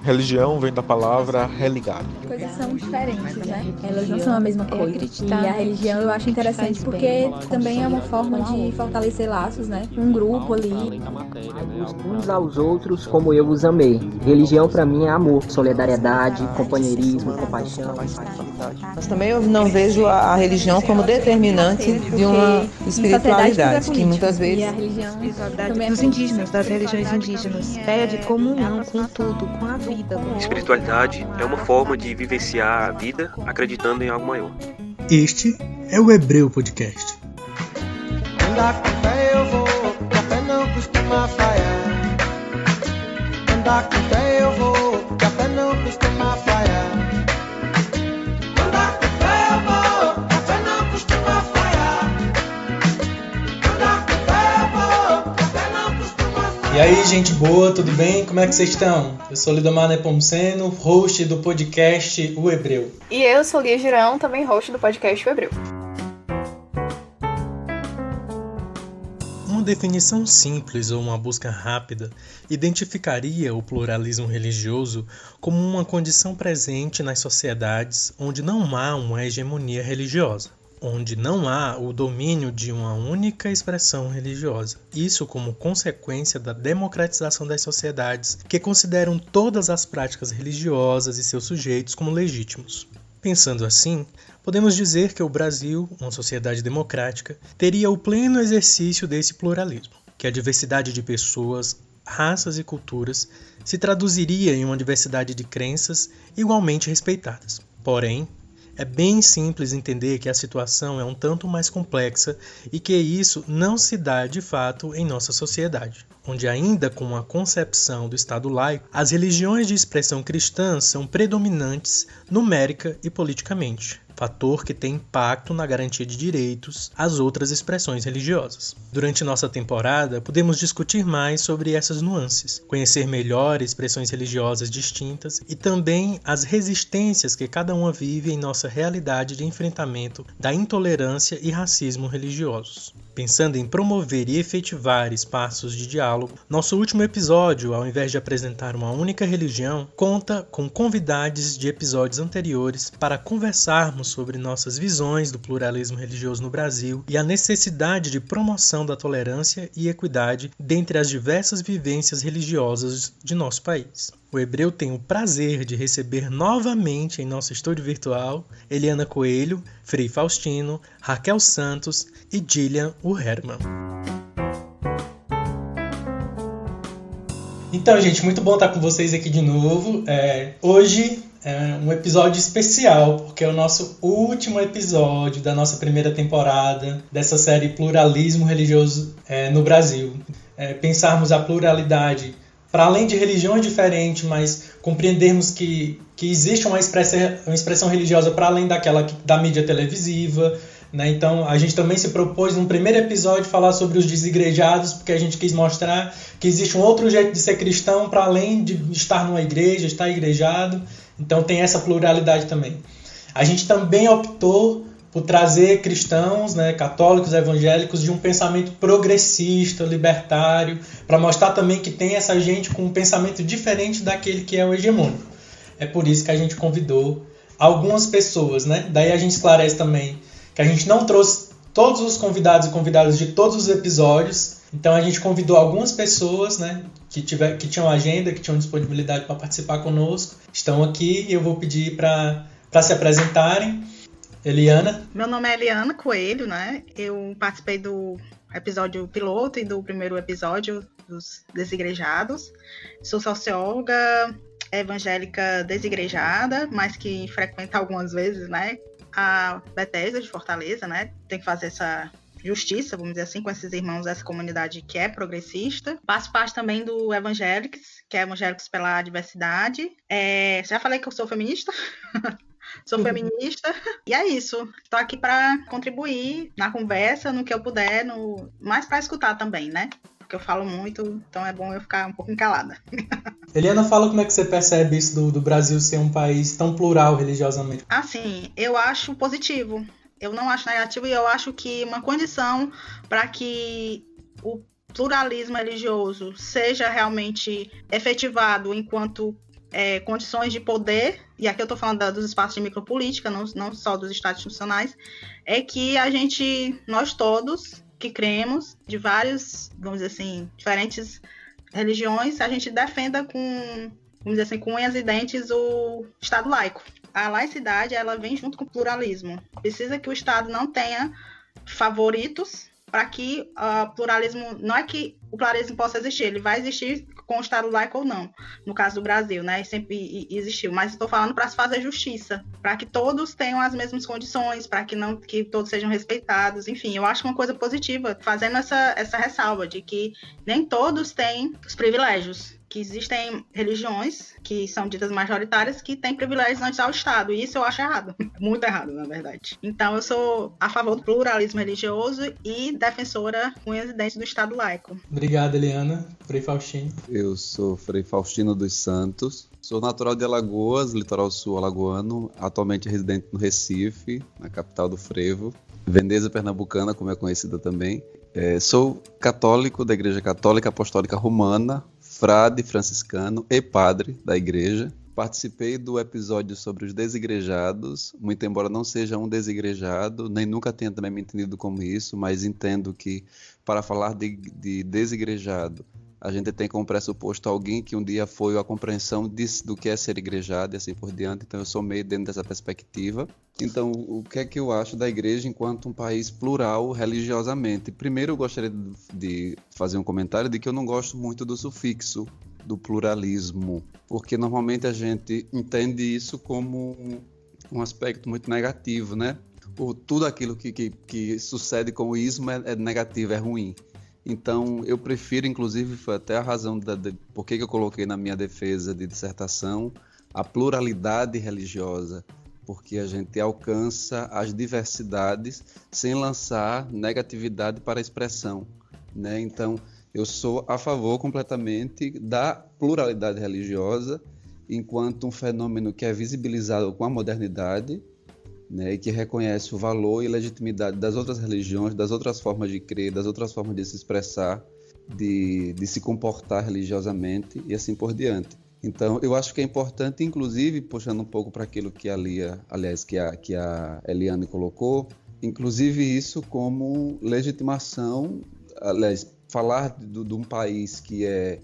Religião vem da palavra religado. Coisas são diferentes, né? Elas não são a mesma coisa. E a religião eu acho interessante porque também é uma forma de fortalecer laços, né? Um grupo ali. Uns aos outros como eu os amei. Religião pra mim é amor, solidariedade, companheirismo, compaixão. Mas também eu não vejo a religião como determinante de uma espiritualidade, que muitas vezes... E a religião também dos indígenas, das religiões indígenas, pede comunhão com tudo, com a vida. Espiritualidade é uma forma de vivenciar a vida acreditando em algo maior. Este é o Hebreu Podcast. Andar com fé eu vou, café não costuma falhar. Andar com fé eu vou, café não costuma falhar. Andar com fé eu vou, café não costuma falhar. Andar com fé eu vou, café não costuma falhar. E aí, gente boa, tudo bem? Como é que vocês estão? Eu sou Lidomar Nepomuceno, host do podcast O Hebreu. E eu sou Lia Girão, também host do podcast O Hebreu. Uma definição simples ou uma busca rápida identificaria o pluralismo religioso como uma condição presente nas sociedades onde não há uma hegemonia religiosa, onde não há o domínio de uma única expressão religiosa. Isso como consequência da democratização das sociedades que consideram todas as práticas religiosas e seus sujeitos como legítimos. Pensando assim, podemos dizer que o Brasil, uma sociedade democrática, teria o pleno exercício desse pluralismo, que a diversidade de pessoas, raças e culturas se traduziria em uma diversidade de crenças igualmente respeitadas. Porém, é bem simples entender que a situação é um tanto mais complexa e que isso não se dá de fato em nossa sociedade, onde ainda com a concepção do Estado laico, as religiões de expressão cristã são predominantes numérica e politicamente, fator que tem impacto na garantia de direitos às outras expressões religiosas. Durante nossa temporada, podemos discutir mais sobre essas nuances, conhecer melhor expressões religiosas distintas e também as resistências que cada uma vive em nossa realidade de enfrentamento da intolerância e racismo religiosos. Pensando em promover e efetivar espaços de diálogo, nosso último episódio, ao invés de apresentar uma única religião, conta com convidados de episódios anteriores para conversarmos sobre nossas visões do pluralismo religioso no Brasil e a necessidade de promoção da tolerância e equidade dentre as diversas vivências religiosas de nosso país. O Hebreu tem o prazer de receber novamente em nosso estúdio virtual Eliana Coelho, Frei Faustino, Raquel Santos e Dilian Herman. Então, gente, muito bom estar com vocês aqui de novo. Hoje é um episódio especial, porque é o nosso último episódio da nossa primeira temporada dessa série Pluralismo Religioso no Brasil. Pensarmos a pluralidade para além de religiões diferentes, mas compreendermos que existe uma expressão religiosa para além daquela da mídia televisiva, né? Então, a gente também se propôs, num primeiro episódio, falar sobre os desigrejados, porque a gente quis mostrar que existe um outro jeito de ser cristão para além de estar numa igreja, estar igrejado. Então, tem essa pluralidade também. A gente também optou por trazer cristãos, né, católicos, evangélicos, de um pensamento progressista, libertário, para mostrar também que tem essa gente com um pensamento diferente daquele que é o hegemônico. É por isso que a gente convidou algumas pessoas, né? Daí a gente esclarece também que a gente não trouxe todos os convidados e convidadas de todos os episódios, então a gente convidou algumas pessoas, né, que tinham agenda, que tinham disponibilidade para participar conosco, estão aqui e eu vou pedir para se apresentarem. Eliana? Meu nome é Eliana Coelho, né? Eu participei do episódio piloto e do primeiro episódio dos Desigrejados. Sou socióloga evangélica desigrejada, mas que frequenta algumas vezes, né, a Bethesda de Fortaleza, né? Tem que fazer essa justiça, vamos dizer assim, com esses irmãos dessa comunidade que é progressista. Faço parte também do Evangélicos, que é Evangélicos pela Diversidade. Já falei que eu sou feminista? Sou feminista e é isso. Estou aqui para contribuir na conversa, no que eu puder, mais para escutar também, né? Porque eu falo muito, então é bom eu ficar um pouco calada. Eliana, fala como é que você percebe isso do Brasil ser um país tão plural religiosamente. Assim, eu acho positivo. Eu não acho negativo e eu acho que uma condição para que o pluralismo religioso seja realmente efetivado enquanto condições de poder, e aqui eu estou falando dos espaços de micropolítica, não só dos estados institucionais, é que nós todos que cremos de vários, vamos dizer assim, diferentes religiões, a gente defenda com, vamos dizer assim, com unhas e dentes o Estado laico. A laicidade, ela vem junto com o pluralismo. Precisa que o Estado não tenha favoritos para que o pluralismo, não é que o pluralismo possa existir, ele vai existir com o Estado laico ou não, no caso do Brasil, né, sempre existiu, mas estou falando para se fazer justiça, para que todos tenham as mesmas condições, para que todos sejam respeitados, enfim, eu acho uma coisa positiva, fazendo essa ressalva de que nem todos têm os privilégios, que existem religiões que são ditas majoritárias que têm privilégios antes ao Estado, e isso eu acho errado, muito errado, na verdade. Então eu sou a favor do pluralismo religioso e defensora com unhas e dentes do Estado laico. Obrigado, Eliana. Frei Faustino. Eu sou Frei Faustino dos Santos, sou natural de Alagoas, litoral sul alagoano, atualmente residente no Recife, na capital do frevo, Veneza Pernambucana, como é conhecida também. Sou católico da Igreja Católica Apostólica Romana, frade franciscano e padre da igreja. Participei do episódio sobre os desigrejados, muito embora não seja um desigrejado, nem nunca tenha também me entendido como isso, mas entendo que para falar de desigrejado, a gente tem como pressuposto alguém que um dia foi a compreensão do que é ser igrejado e assim por diante, então eu sou meio dentro dessa perspectiva. Então, o que é que eu acho da igreja enquanto um país plural religiosamente? Primeiro, eu gostaria de fazer um comentário de que eu não gosto muito do sufixo do pluralismo, porque normalmente a gente entende isso como um aspecto muito negativo, né? Tudo aquilo que sucede com o ismo é negativo, é ruim. Então, eu prefiro, inclusive, foi até a razão por que eu coloquei na minha defesa de dissertação, a pluralidade religiosa, porque a gente alcança as diversidades sem lançar negatividade para a expressão, né? Então, eu sou a favor completamente da pluralidade religiosa enquanto um fenômeno que é visibilizado com a modernidade, né, e que reconhece o valor e legitimidade das outras religiões, das outras formas de crer, das outras formas de se expressar, de se comportar religiosamente e assim por diante. Então, eu acho que é importante, inclusive, puxando um pouco para aquilo que que a Eliane colocou, inclusive isso como legitimação, falar de um país que é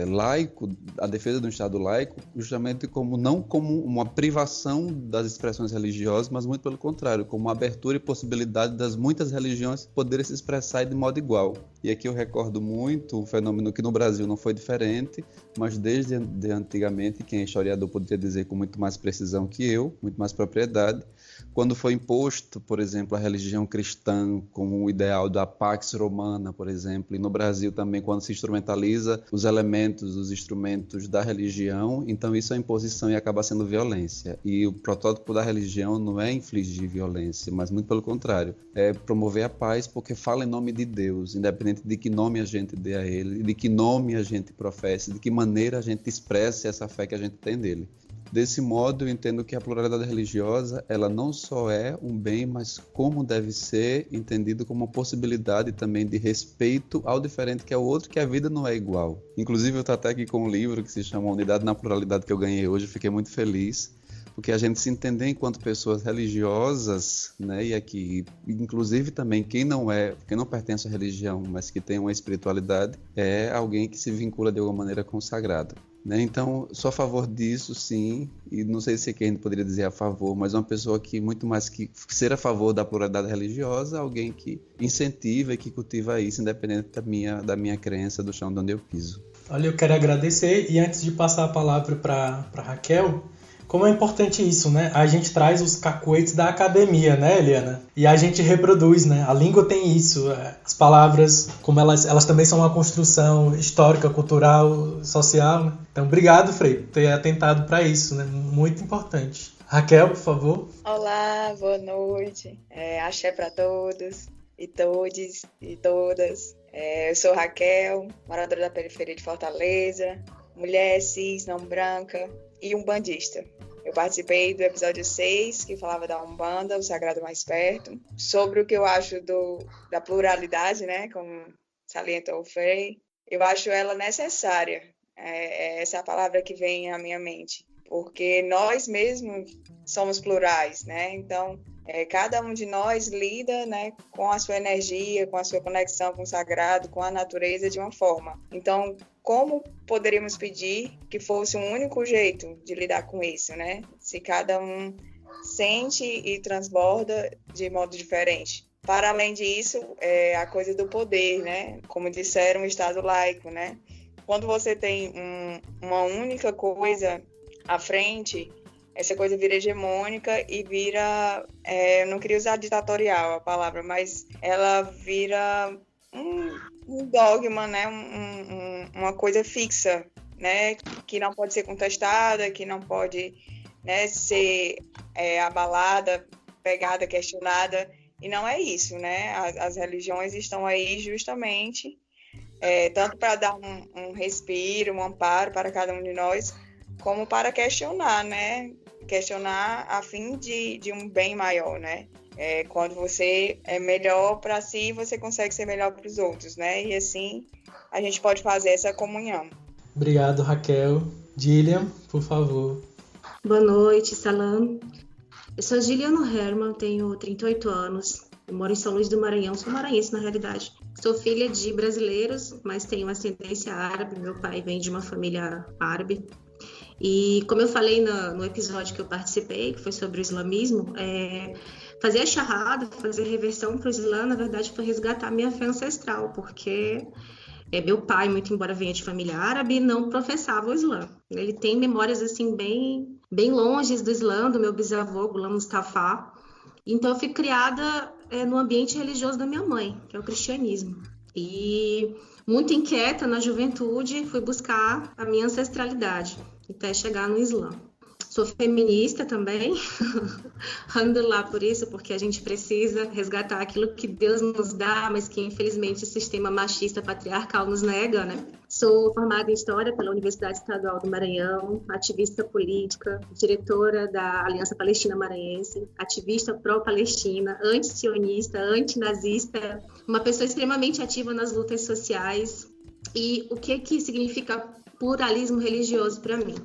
laico, a defesa do Estado laico, justamente não como uma privação das expressões religiosas, mas muito pelo contrário, como uma abertura e possibilidade das muitas religiões poderem se expressar de modo igual. E aqui eu recordo muito um fenômeno que no Brasil não foi diferente, mas desde antigamente, quem é historiador poderia dizer com muito mais precisão que eu, muito mais propriedade, quando foi imposto, por exemplo, a religião cristã como o ideal da Pax Romana, por exemplo, e no Brasil também quando se instrumentaliza os instrumentos da religião, então isso é imposição e acaba sendo violência. E o protótipo da religião não é infligir violência, mas muito pelo contrário, é promover a paz porque fala em nome de Deus, independente de que nome a gente dê a ele, de que nome a gente professe, de que maneira a gente expresse essa fé que a gente tem nele. Desse modo, eu entendo que a pluralidade religiosa, ela não só é um bem, mas como deve ser entendido como uma possibilidade também de respeito ao diferente que é o outro, que a vida não é igual. Inclusive, eu estou até aqui com um livro que se chama Unidade na Pluralidade, que eu ganhei hoje, fiquei muito feliz, porque a gente se entender enquanto pessoas religiosas, né, e aqui, inclusive também quem não pertence à religião, mas que tem uma espiritualidade, é alguém que se vincula de alguma maneira com o sagrado. Né? Então, sou a favor disso, sim, e não sei se quem poderia dizer a favor, mas uma pessoa que muito mais que ser a favor da pluralidade religiosa, alguém que incentiva e que cultiva isso, independente da minha crença, do chão de onde eu piso. Olha, eu quero agradecer, e antes de passar a palavra para Raquel, como é importante isso, né? A gente traz os cacuetes da academia, né, Eliana? E a gente reproduz, né? A língua tem isso. As palavras, como elas também são uma construção histórica, cultural, social, né? Então, obrigado, Frei, por ter atentado para isso, né? Muito importante. Raquel, por favor. Olá, boa noite. Axé para todos e todes e todas. Eu sou Raquel, moradora da periferia de Fortaleza, mulher cis, não branca e umbandista. Eu participei do episódio 6, que falava da Umbanda, o Sagrado Mais Perto, sobre o que eu acho da pluralidade, né, como salientou o Frei. Eu acho ela necessária, Essa é a palavra que vem à minha mente. Porque nós mesmos somos plurais, né? Então, cada um de nós lida, né, com a sua energia, com a sua conexão com o sagrado, com a natureza de uma forma. Então, como poderíamos pedir que fosse um único jeito de lidar com isso, né? Se cada um sente e transborda de modo diferente. Para além disso, a coisa do poder, né? Como disseram, o Estado laico, né? Quando você tem uma única coisa à frente, essa coisa vira hegemônica e vira, eu não queria usar ditatorial a palavra, mas ela vira um dogma, né? Uma coisa fixa, né? Que não pode ser contestada, que não pode, né, ser abalada, pegada, questionada, e não é isso, né? As religiões estão aí justamente tanto para dar um respiro, um amparo para cada um de nós, como para questionar, né? Questionar a fim de um bem maior, né? Quando você é melhor para si, você consegue ser melhor para os outros, né? E assim a gente pode fazer essa comunhão. Obrigado, Raquel. Gillian, por favor. Boa noite, Salam. Eu sou Giliano Herman, tenho 38 anos, eu moro em São Luís do Maranhão, sou maranhense na realidade. Sou filha de brasileiros, mas tenho ascendência árabe, meu pai vem de uma família árabe. E como eu falei no episódio que eu participei, que foi sobre o islamismo, fazer a shahada, fazer a reversão para o Islã, na verdade foi resgatar minha fé ancestral, porque meu pai, muito embora venha de família árabe, não professava o Islã. Ele tem memórias assim bem longes do Islã, do meu bisavô, Ghulam Mustafa. Então eu fui criada no ambiente religioso da minha mãe, que é o cristianismo. E muito inquieta na juventude, fui buscar a minha ancestralidade, até chegar no Islã. Sou feminista também, alhamdulillah por isso, porque a gente precisa resgatar aquilo que Deus nos dá, mas que infelizmente o sistema machista patriarcal nos nega, né? Sou formada em História pela Universidade Estadual do Maranhão, ativista política, diretora da Aliança Palestina Maranhense, ativista pró-Palestina, anti-sionista, anti-nazista, uma pessoa extremamente ativa nas lutas sociais. E o que significa pluralismo religioso para mim?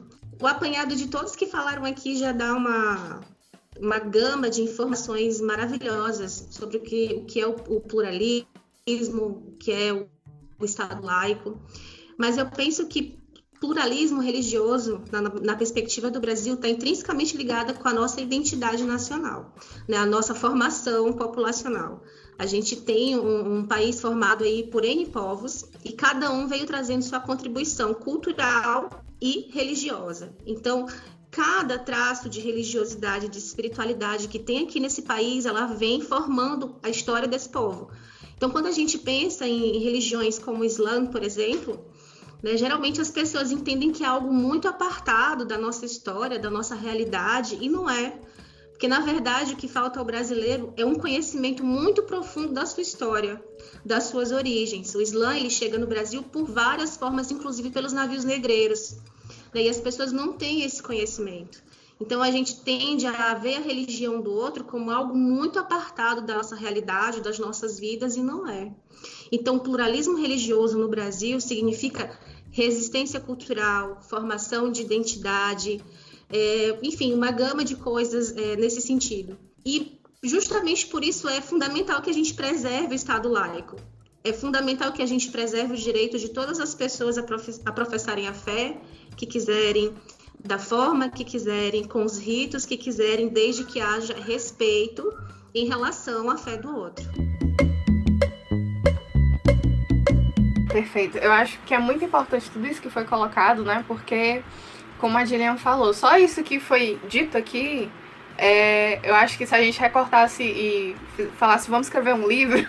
O apanhado de todos que falaram aqui já dá uma gama de informações maravilhosas sobre o que é o pluralismo, o que é o Estado laico. Mas eu penso que pluralismo religioso, na perspectiva do Brasil, está intrinsecamente ligada com a nossa identidade nacional, né? A nossa formação populacional. A gente tem um país formado aí por N povos e cada um veio trazendo sua contribuição cultural e religiosa. Então, cada traço de religiosidade, de espiritualidade que tem aqui nesse país, ela vem formando a história desse povo. Então, quando a gente pensa em religiões como o Islã, por exemplo, né, geralmente as pessoas entendem que é algo muito apartado da nossa história, da nossa realidade, e não é. Porque, na verdade, o que falta ao brasileiro é um conhecimento muito profundo da sua história, das suas origens. O Islã, ele chega no Brasil por várias formas, inclusive pelos navios negreiros. E as pessoas não têm esse conhecimento. Então, a gente tende a ver a religião do outro como algo muito apartado da nossa realidade, das nossas vidas, e não é. Então, pluralismo religioso no Brasil significa resistência cultural, formação de identidade, enfim, uma gama de coisas nesse sentido. E justamente por isso é fundamental que a gente preserve o Estado laico. É fundamental que a gente preserve os direitos de todas as pessoas a professarem a fé que quiserem, da forma que quiserem, com os ritos que quiserem, desde que haja respeito em relação à fé do outro. Perfeito. Eu acho que é muito importante tudo isso que foi colocado, né? Porque, como a Gillian falou, só isso que foi dito aqui, eu acho que se a gente recortasse e falasse, vamos escrever um livro,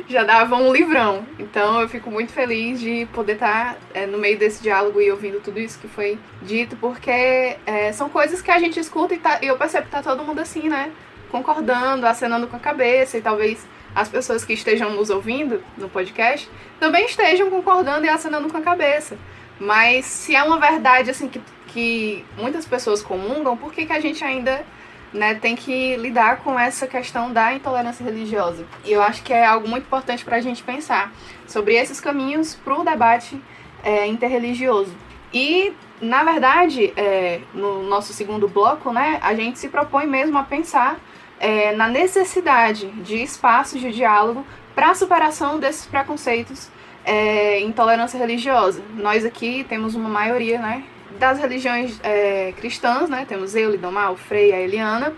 já dava um livrão. Então eu fico muito feliz de poder estar no meio desse diálogo e ouvindo tudo isso que foi dito, porque são coisas que a gente escuta e eu percebo que tá todo mundo assim, né? Concordando, acenando com a cabeça, e talvez as pessoas que estejam nos ouvindo no podcast também estejam concordando e acenando com a cabeça. Mas se é uma verdade assim que muitas pessoas comungam, por que a gente ainda, né, tem que lidar com essa questão da intolerância religiosa? E eu acho que é algo muito importante para a gente pensar sobre esses caminhos para o debate interreligioso. E, na verdade, no nosso segundo bloco, né, a gente se propõe mesmo a pensar na necessidade de espaços de diálogo para a superação desses preconceitos intolerância religiosa. Nós aqui temos uma maioria, né, das religiões cristãs, né, temos eu, Lidomar, o Frei, a Eliana,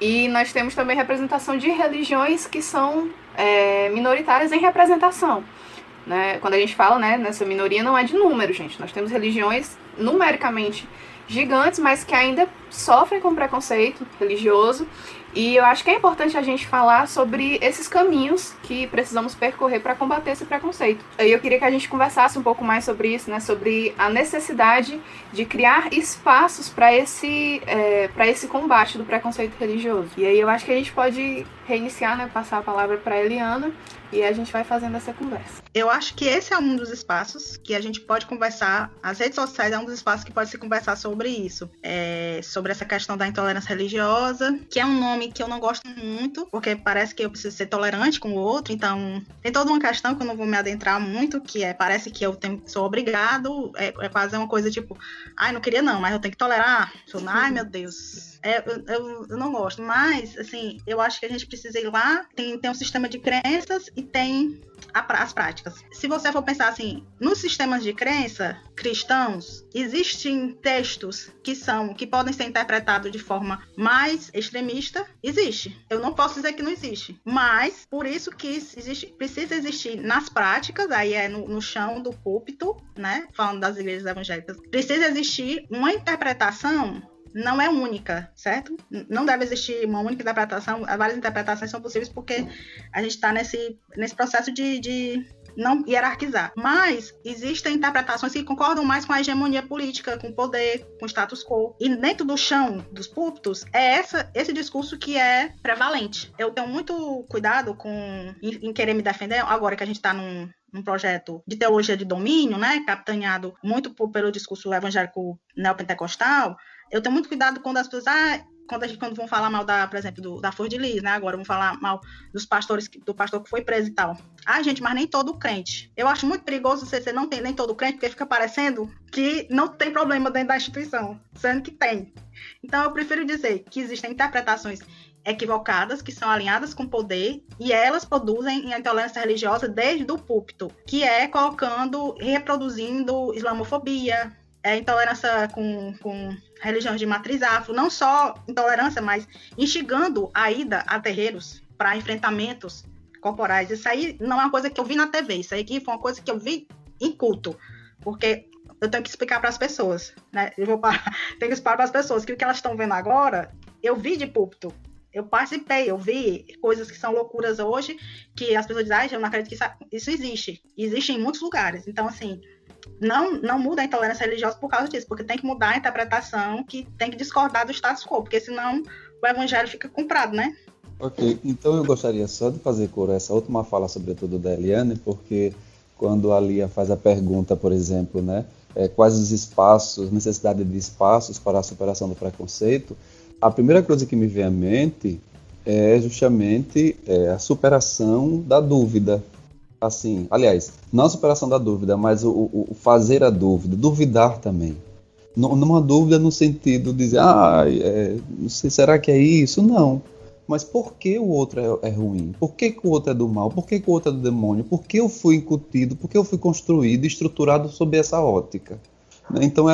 e nós temos também representação de religiões que são minoritárias em representação. Né? Quando a gente fala, né, nessa minoria, não é de número, gente. Nós temos religiões numericamente gigantes, mas que ainda sofrem com preconceito religioso. E eu acho que é importante a gente falar sobre esses caminhos que precisamos percorrer para combater esse preconceito. E eu queria que a gente conversasse um pouco mais sobre isso, né? Sobre a necessidade de criar espaços para esse combate do preconceito religioso. E aí eu acho que a gente pode reiniciar, né? Passar a palavra para a Eliana e a gente vai fazendo essa conversa. Eu acho que esse é um dos espaços que a gente pode conversar. As redes sociais é um dos espaços que pode se conversar sobre isso. Sobre essa questão da intolerância religiosa, que é um nome que eu não gosto muito, porque parece que eu preciso ser tolerante com o outro. Então, tem toda uma questão que eu não vou me adentrar muito, que parece que eu sou obrigado, é quase uma coisa tipo, não queria não, mas eu tenho que tolerar. Ai, meu Deus. Eu não gosto, mas, assim, eu acho que a gente precisa ir lá, tem um sistema de crenças e tem as práticas. Se você for pensar assim, nos sistemas de crença cristãos, existem textos que podem ser interpretados de forma mais extremista? Existe. Eu não posso dizer que não existe. Mas, por isso que precisa existir nas práticas, aí no chão do púlpito, né? Falando das igrejas evangélicas, precisa existir uma interpretação. Não é única, certo? Não deve existir uma única interpretação. Várias interpretações são possíveis porque a gente está nesse processo de não hierarquizar. Mas existem interpretações que concordam mais com a hegemonia política, com o poder, com o status quo. E dentro do chão dos púlpitos, é esse discurso que é prevalente. Eu tenho muito cuidado em querer me defender, agora que a gente está num projeto de teologia de domínio, né, capitaneado muito pelo discurso evangélico neopentecostal. Eu tenho muito cuidado quando as pessoas, quando vão falar mal por exemplo, da Flor de Lis, né? Agora vão falar mal dos pastores, do pastor que foi preso e tal. Gente, mas nem todo crente. Eu acho muito perigoso você não tem nem todo crente, porque fica parecendo que não tem problema dentro da instituição, sendo que tem. Então eu prefiro dizer que existem interpretações equivocadas, que são alinhadas com o poder, e elas produzem a intolerância religiosa desde o púlpito, que é reproduzindo islamofobia, intolerância com religiões de matriz afro, não só intolerância, mas instigando a ida a terreiros para enfrentamentos corporais. Isso aí não é uma coisa que eu vi na TV, isso aí aqui foi uma coisa que eu vi em culto, porque eu tenho que explicar para as pessoas, né? Tenho que explicar para as pessoas que o que elas estão vendo agora, eu vi de púlpito. Eu participei, eu vi coisas que são loucuras hoje, que as pessoas dizem, eu não acredito que isso existe. Existe em muitos lugares. Então, assim, não muda a intolerância religiosa por causa disso, porque tem que mudar a interpretação, que tem que discordar do status quo, porque senão o evangelho fica comprado, né? Ok, então eu gostaria só de fazer coro a essa última fala, sobretudo da Eliane, porque quando a Lia faz a pergunta, por exemplo, né, quais os espaços, necessidade de espaços para a superação do preconceito, a primeira coisa que me vem à mente é justamente a superação da dúvida. Assim, aliás, não a superação da dúvida, mas o fazer a dúvida, duvidar também. Não dúvida no sentido de dizer, não sei, será que é isso? Não. Mas por que o outro é ruim? Por que o outro é do mal? Por que o outro é do demônio? Por que eu fui incutido? Por que eu fui construído, estruturado sob essa ótica? Então,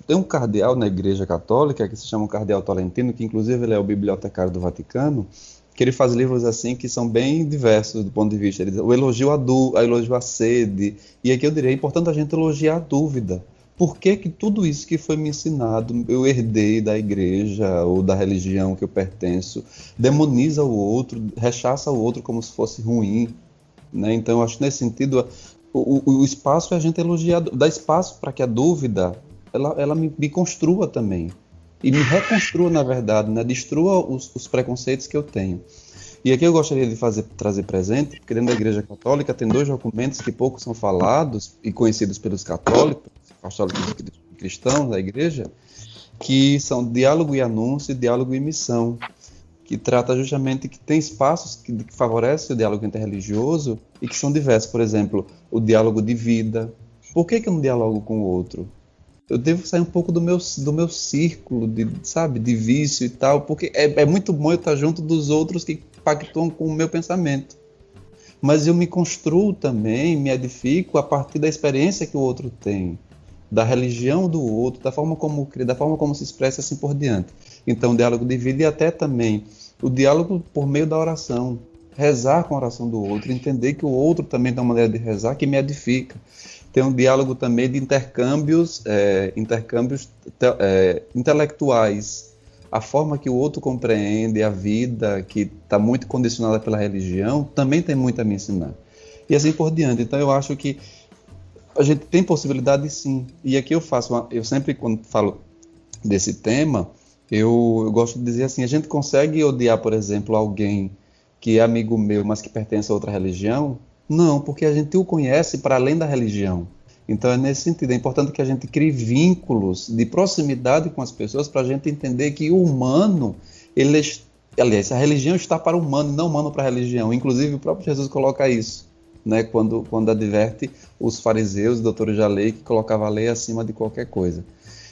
tem um cardeal na Igreja Católica, que se chama Cardeal Tolentino, que inclusive ele é o bibliotecário do Vaticano, que ele faz livros assim que são bem diversos do ponto de vista. Ele diz, o elogio à sede, e aqui eu diria, é importante a gente elogiar a dúvida. Por que tudo isso que foi me ensinado, eu herdei da igreja ou da religião que eu pertenço, demoniza o outro, rechaça o outro como se fosse ruim, né? Então, eu acho que nesse sentido, o espaço é a gente elogiar, dar espaço para que a dúvida, ela me construa também. E me reconstrua, na verdade, né? Destrua os preconceitos que eu tenho. E aqui eu gostaria de trazer presente, porque dentro da Igreja Católica tem 2 documentos que pouco são falados e conhecidos pelos católicos e cristãos da Igreja, que são Diálogo e Anúncio e Diálogo e Missão, que trata justamente que tem espaços que favorecem o diálogo interreligioso e que são diversos. Por exemplo, o diálogo de vida. Por que eu não dialogo com o outro? eu devo sair um pouco do meu círculo, de vício e tal, porque é muito bom eu estar junto dos outros que pactuam com o meu pensamento. Mas eu me construo também, me edifico a partir da experiência que o outro tem, da religião do outro, da forma como se expressa, assim por diante. Então, o diálogo de vida e até também o diálogo por meio da oração, rezar com a oração do outro, entender que o outro também tem uma maneira de rezar que me edifica. Tem um diálogo também de intercâmbios intelectuais, a forma que o outro compreende a vida, que está muito condicionada pela religião, também tem muito a me ensinar. E assim por diante. Então eu acho que a gente tem possibilidade sim. E aqui eu sempre quando falo desse tema, eu gosto de dizer assim, a gente consegue odiar, por exemplo, alguém que é amigo meu, mas que pertence a outra religião? Não, porque a gente o conhece para além da religião. Então é nesse sentido, é importante que a gente crie vínculos de proximidade com as pessoas para a gente entender que o humano, aliás, a religião está para o humano e não o humano para a religião. Inclusive o próprio Jesus coloca isso, né, quando adverte os fariseus, doutores da lei, que colocava a lei acima de qualquer coisa.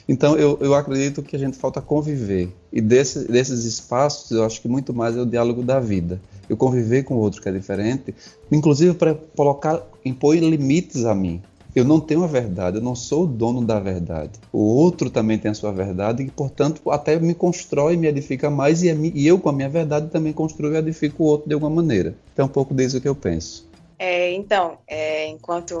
Então eu acredito que a gente falta conviver. E desses espaços, eu acho que muito mais é o diálogo da vida. Eu conviver com o outro que é diferente, inclusive para impor limites a mim. Eu não tenho a verdade, eu não sou o dono da verdade. O outro também tem a sua verdade e, portanto, até me constrói, me edifica mais e eu, com a minha verdade, também construo e edifico o outro de alguma maneira. Então é um pouco disso que eu penso. Enquanto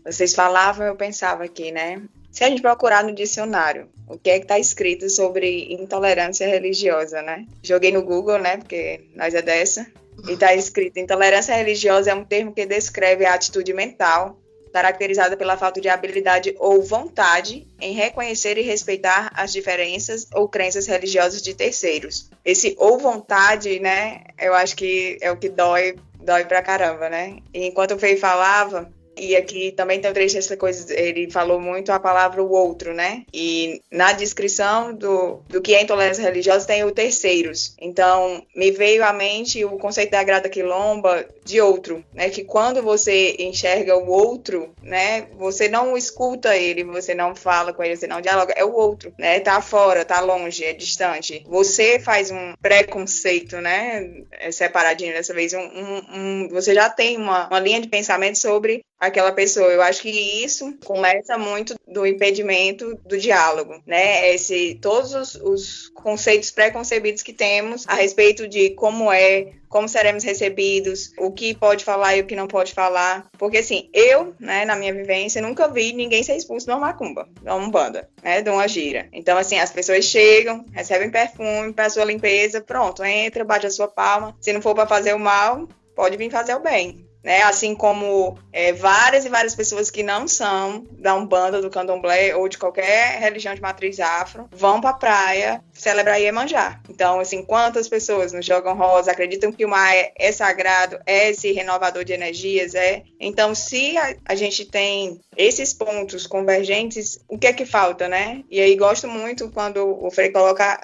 vocês falavam, eu pensava aqui, né? Se a gente procurar no dicionário, o que é que está escrito sobre intolerância religiosa, né? Joguei no Google, né? Porque nós é dessa. E está escrito: intolerância religiosa é um termo que descreve a atitude mental caracterizada pela falta de habilidade ou vontade em reconhecer e respeitar as diferenças ou crenças religiosas de terceiros. Esse ou vontade, né? Eu acho que é o que dói pra caramba, né? E enquanto o Fei falava, e aqui também tem um trecho dessa coisa, ele falou muito a palavra o outro, né? E na descrição do que é intolerância religiosa tem o terceiros. Então, me veio à mente o conceito da Grada Quilomba de outro, né? Que quando você enxerga o outro, né? Você não escuta ele, você não fala com ele, você não dialoga, é o outro, né? Tá fora, tá longe, é distante. Você faz um preconceito, né? Separadinho dessa vez, você já tem uma linha de pensamento sobre aquela pessoa. Eu acho que isso começa muito do impedimento do diálogo, né? Todos os conceitos preconcebidos que temos a respeito de como seremos recebidos, o que pode falar e o que não pode falar. Porque, assim, eu, né, na minha vivência, nunca vi ninguém ser expulso de uma macumba, de uma umbanda, né, de uma gira. Então, assim, as pessoas chegam, recebem perfume para sua limpeza, pronto, entra, bate a sua palma. Se não for para fazer o mal, pode vir fazer o bem. Né, assim como várias e várias pessoas que não são da Umbanda, do Candomblé ou de qualquer religião de matriz afro, vão pra praia celebrar Iemanjá. Então, assim, quantas pessoas nos jogam rosa, acreditam que o mar é sagrado, é esse renovador de energias, Então, se a gente tem esses pontos convergentes, o que é que falta, né? E aí gosto muito quando o Frei coloca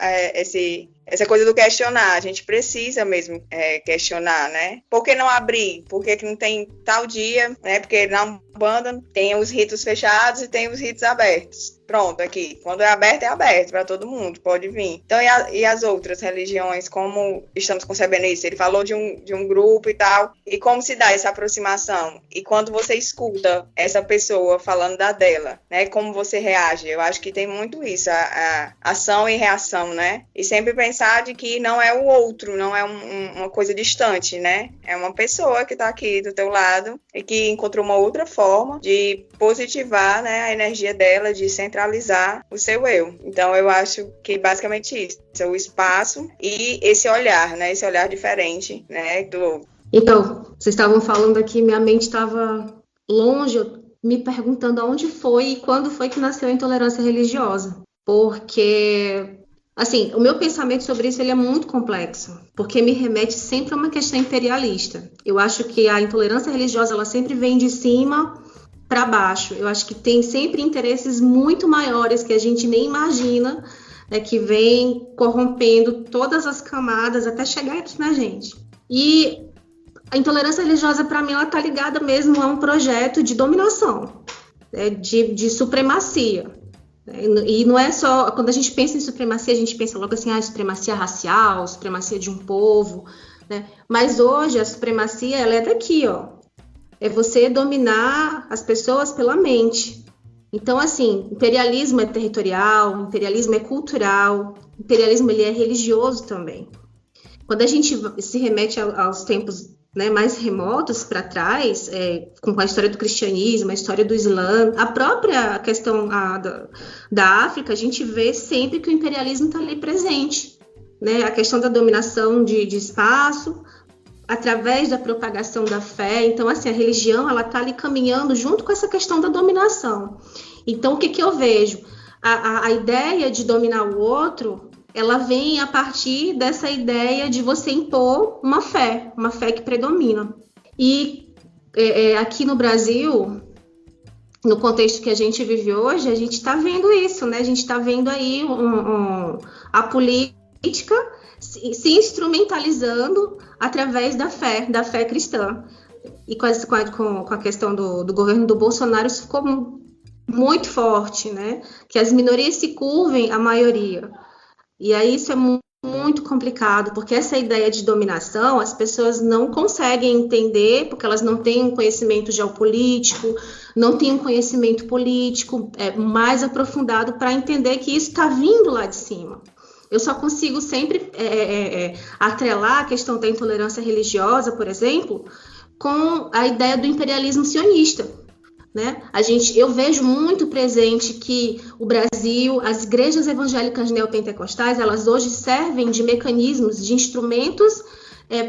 essa coisa do questionar. A gente precisa mesmo questionar, né? Por que não abrir? Por que não tem tal dia? Né? Porque na Umbanda tem os ritos fechados e tem os ritos abertos. Pronto, aqui. Quando é aberto para todo mundo, pode vir. Então, e as outras religiões, como estamos concebendo isso? Ele falou de um grupo e tal, e como se dá essa aproximação? E quando você escuta essa pessoa falando da dela, né? Como você reage? Eu acho que tem muito isso, a ação e reação, né? E sempre pensar de que não é o outro, não é uma coisa distante, né? É uma pessoa que está aqui do teu lado e que encontrou uma outra forma de positivar, né, a energia dela, de centralizar o seu eu. Então, eu acho que basicamente isso, é o espaço e esse olhar, né, esse olhar diferente, né, do outro. Então, vocês estavam falando aqui, minha mente estava longe, me perguntando aonde foi e quando foi que nasceu a intolerância religiosa. Porque, assim, o meu pensamento sobre isso ele é muito complexo, porque me remete sempre a uma questão imperialista. Eu acho que a intolerância religiosa, ela sempre vem de cima para baixo. Eu acho que tem sempre interesses muito maiores que a gente nem imagina, né, que vem corrompendo todas as camadas até chegar aqui na gente. E a intolerância religiosa, para mim, ela está ligada mesmo a um projeto de dominação, né, de supremacia. E não é só, quando a gente pensa em supremacia, a gente pensa logo assim, supremacia racial, supremacia de um povo, né? Mas hoje a supremacia, ela é daqui, ó. É você dominar as pessoas pela mente. Então, assim, imperialismo é territorial, imperialismo é cultural, imperialismo ele é religioso também. Quando a gente se remete aos tempos, né, mais remotos para trás, com a história do cristianismo, a história do Islã, a própria questão da África, a gente vê sempre que o imperialismo está ali presente, né? A questão da dominação de espaço, através da propagação da fé. Então, assim, a religião ela está ali caminhando junto com essa questão da dominação. Então, o que eu vejo? A ideia de dominar o outro, ela vem a partir dessa ideia de você impor uma fé que predomina. E aqui no Brasil, no contexto que a gente vive hoje, a gente está vendo isso, né? A gente está vendo aí a política se instrumentalizando através da fé cristã. E com a questão do governo do Bolsonaro, isso ficou muito forte, né? Que as minorias se curvem à maioria. E aí isso é muito complicado, porque essa ideia de dominação as pessoas não conseguem entender, porque elas não têm um conhecimento geopolítico, não têm um conhecimento político mais aprofundado para entender que isso está vindo lá de cima. Eu só consigo sempre atrelar a questão da intolerância religiosa, por exemplo, com a ideia do imperialismo sionista. Né? Eu vejo muito presente que o Brasil, as igrejas evangélicas neopentecostais, elas hoje servem de mecanismos, de instrumentos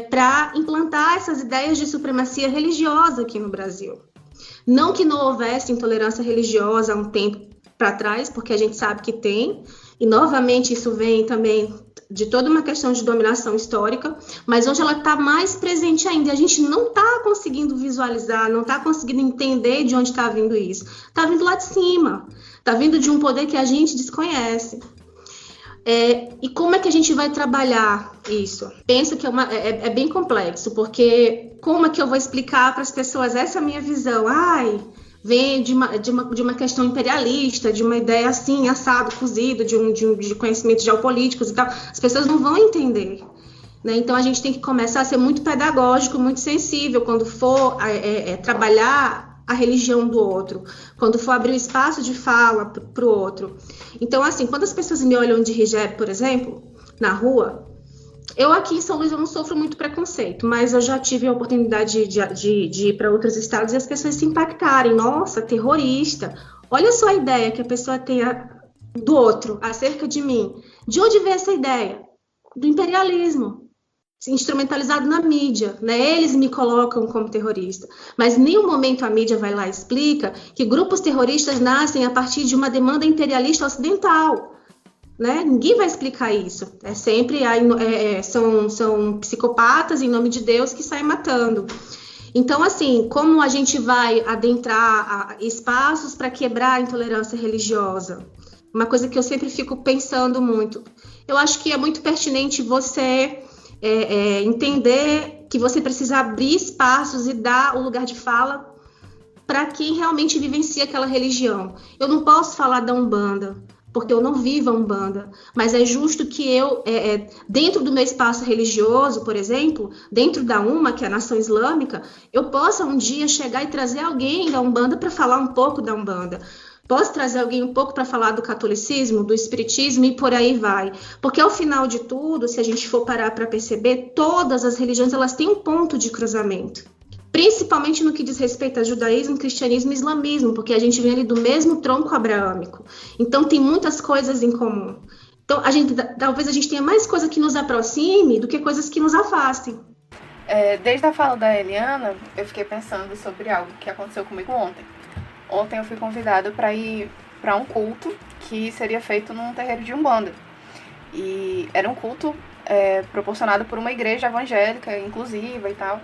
para implantar essas ideias de supremacia religiosa aqui no Brasil. Não que não houvesse intolerância religiosa há um tempo para trás, porque a gente sabe que tem, e novamente isso vem também de toda uma questão de dominação histórica, mas hoje ela está mais presente ainda, e a gente não está conseguindo visualizar, não está conseguindo entender de onde está vindo isso. Está vindo lá de cima, está vindo de um poder que a gente desconhece. E como é que a gente vai trabalhar isso? Penso que é bem complexo, porque como é que eu vou explicar para as pessoas essa minha visão? Vem de uma questão imperialista, de uma ideia assim, assado, cozido, de conhecimentos geopolíticos e tal. As pessoas não vão entender, né? Então, a gente tem que começar a ser muito pedagógico, muito sensível quando for trabalhar a religião do outro, quando for abrir o espaço de fala para o outro. Então, assim, quando as pessoas me olham de hijab, por exemplo, na rua, eu aqui em São Luís eu não sofro muito preconceito, mas eu já tive a oportunidade de ir para outros estados e as pessoas se impactarem. Nossa, terrorista. Olha só a ideia que a pessoa tem do outro, acerca de mim. De onde vem essa ideia? Do imperialismo, instrumentalizado na mídia, né? Eles me colocam como terrorista. Mas em nenhum momento a mídia vai lá e explica que grupos terroristas nascem a partir de uma demanda imperialista ocidental. Né? Ninguém vai explicar isso. Sempre são psicopatas em nome de Deus que saem matando. Então, assim, como a gente vai adentrar espaços para quebrar a intolerância religiosa? Uma coisa que eu sempre fico pensando muito. Eu acho que é muito pertinente você entender que você precisa abrir espaços e dar o lugar de fala para quem realmente vivencia aquela religião. Eu não posso falar da Umbanda, porque eu não vivo a Umbanda, mas é justo que eu, dentro do meu espaço religioso, por exemplo, dentro da UMA, que é a Nação Islâmica, eu possa um dia chegar e trazer alguém da Umbanda para falar um pouco da Umbanda. Posso trazer alguém um pouco para falar do catolicismo, do espiritismo e por aí vai. Porque ao final de tudo, se a gente for parar para perceber, todas as religiões elas têm um ponto de cruzamento. Principalmente no que diz respeito a judaísmo, cristianismo e islamismo, porque a gente vem ali do mesmo tronco abraâmico. Então, tem muitas coisas em comum. Então, talvez a gente tenha mais coisa que nos aproxime do que coisas que nos afastem. Desde a fala da Eliana, eu fiquei pensando sobre algo que aconteceu comigo ontem. Ontem eu fui convidada para ir para um culto que seria feito num terreiro de Umbanda. E era um culto proporcionado por uma igreja evangélica, inclusiva e tal.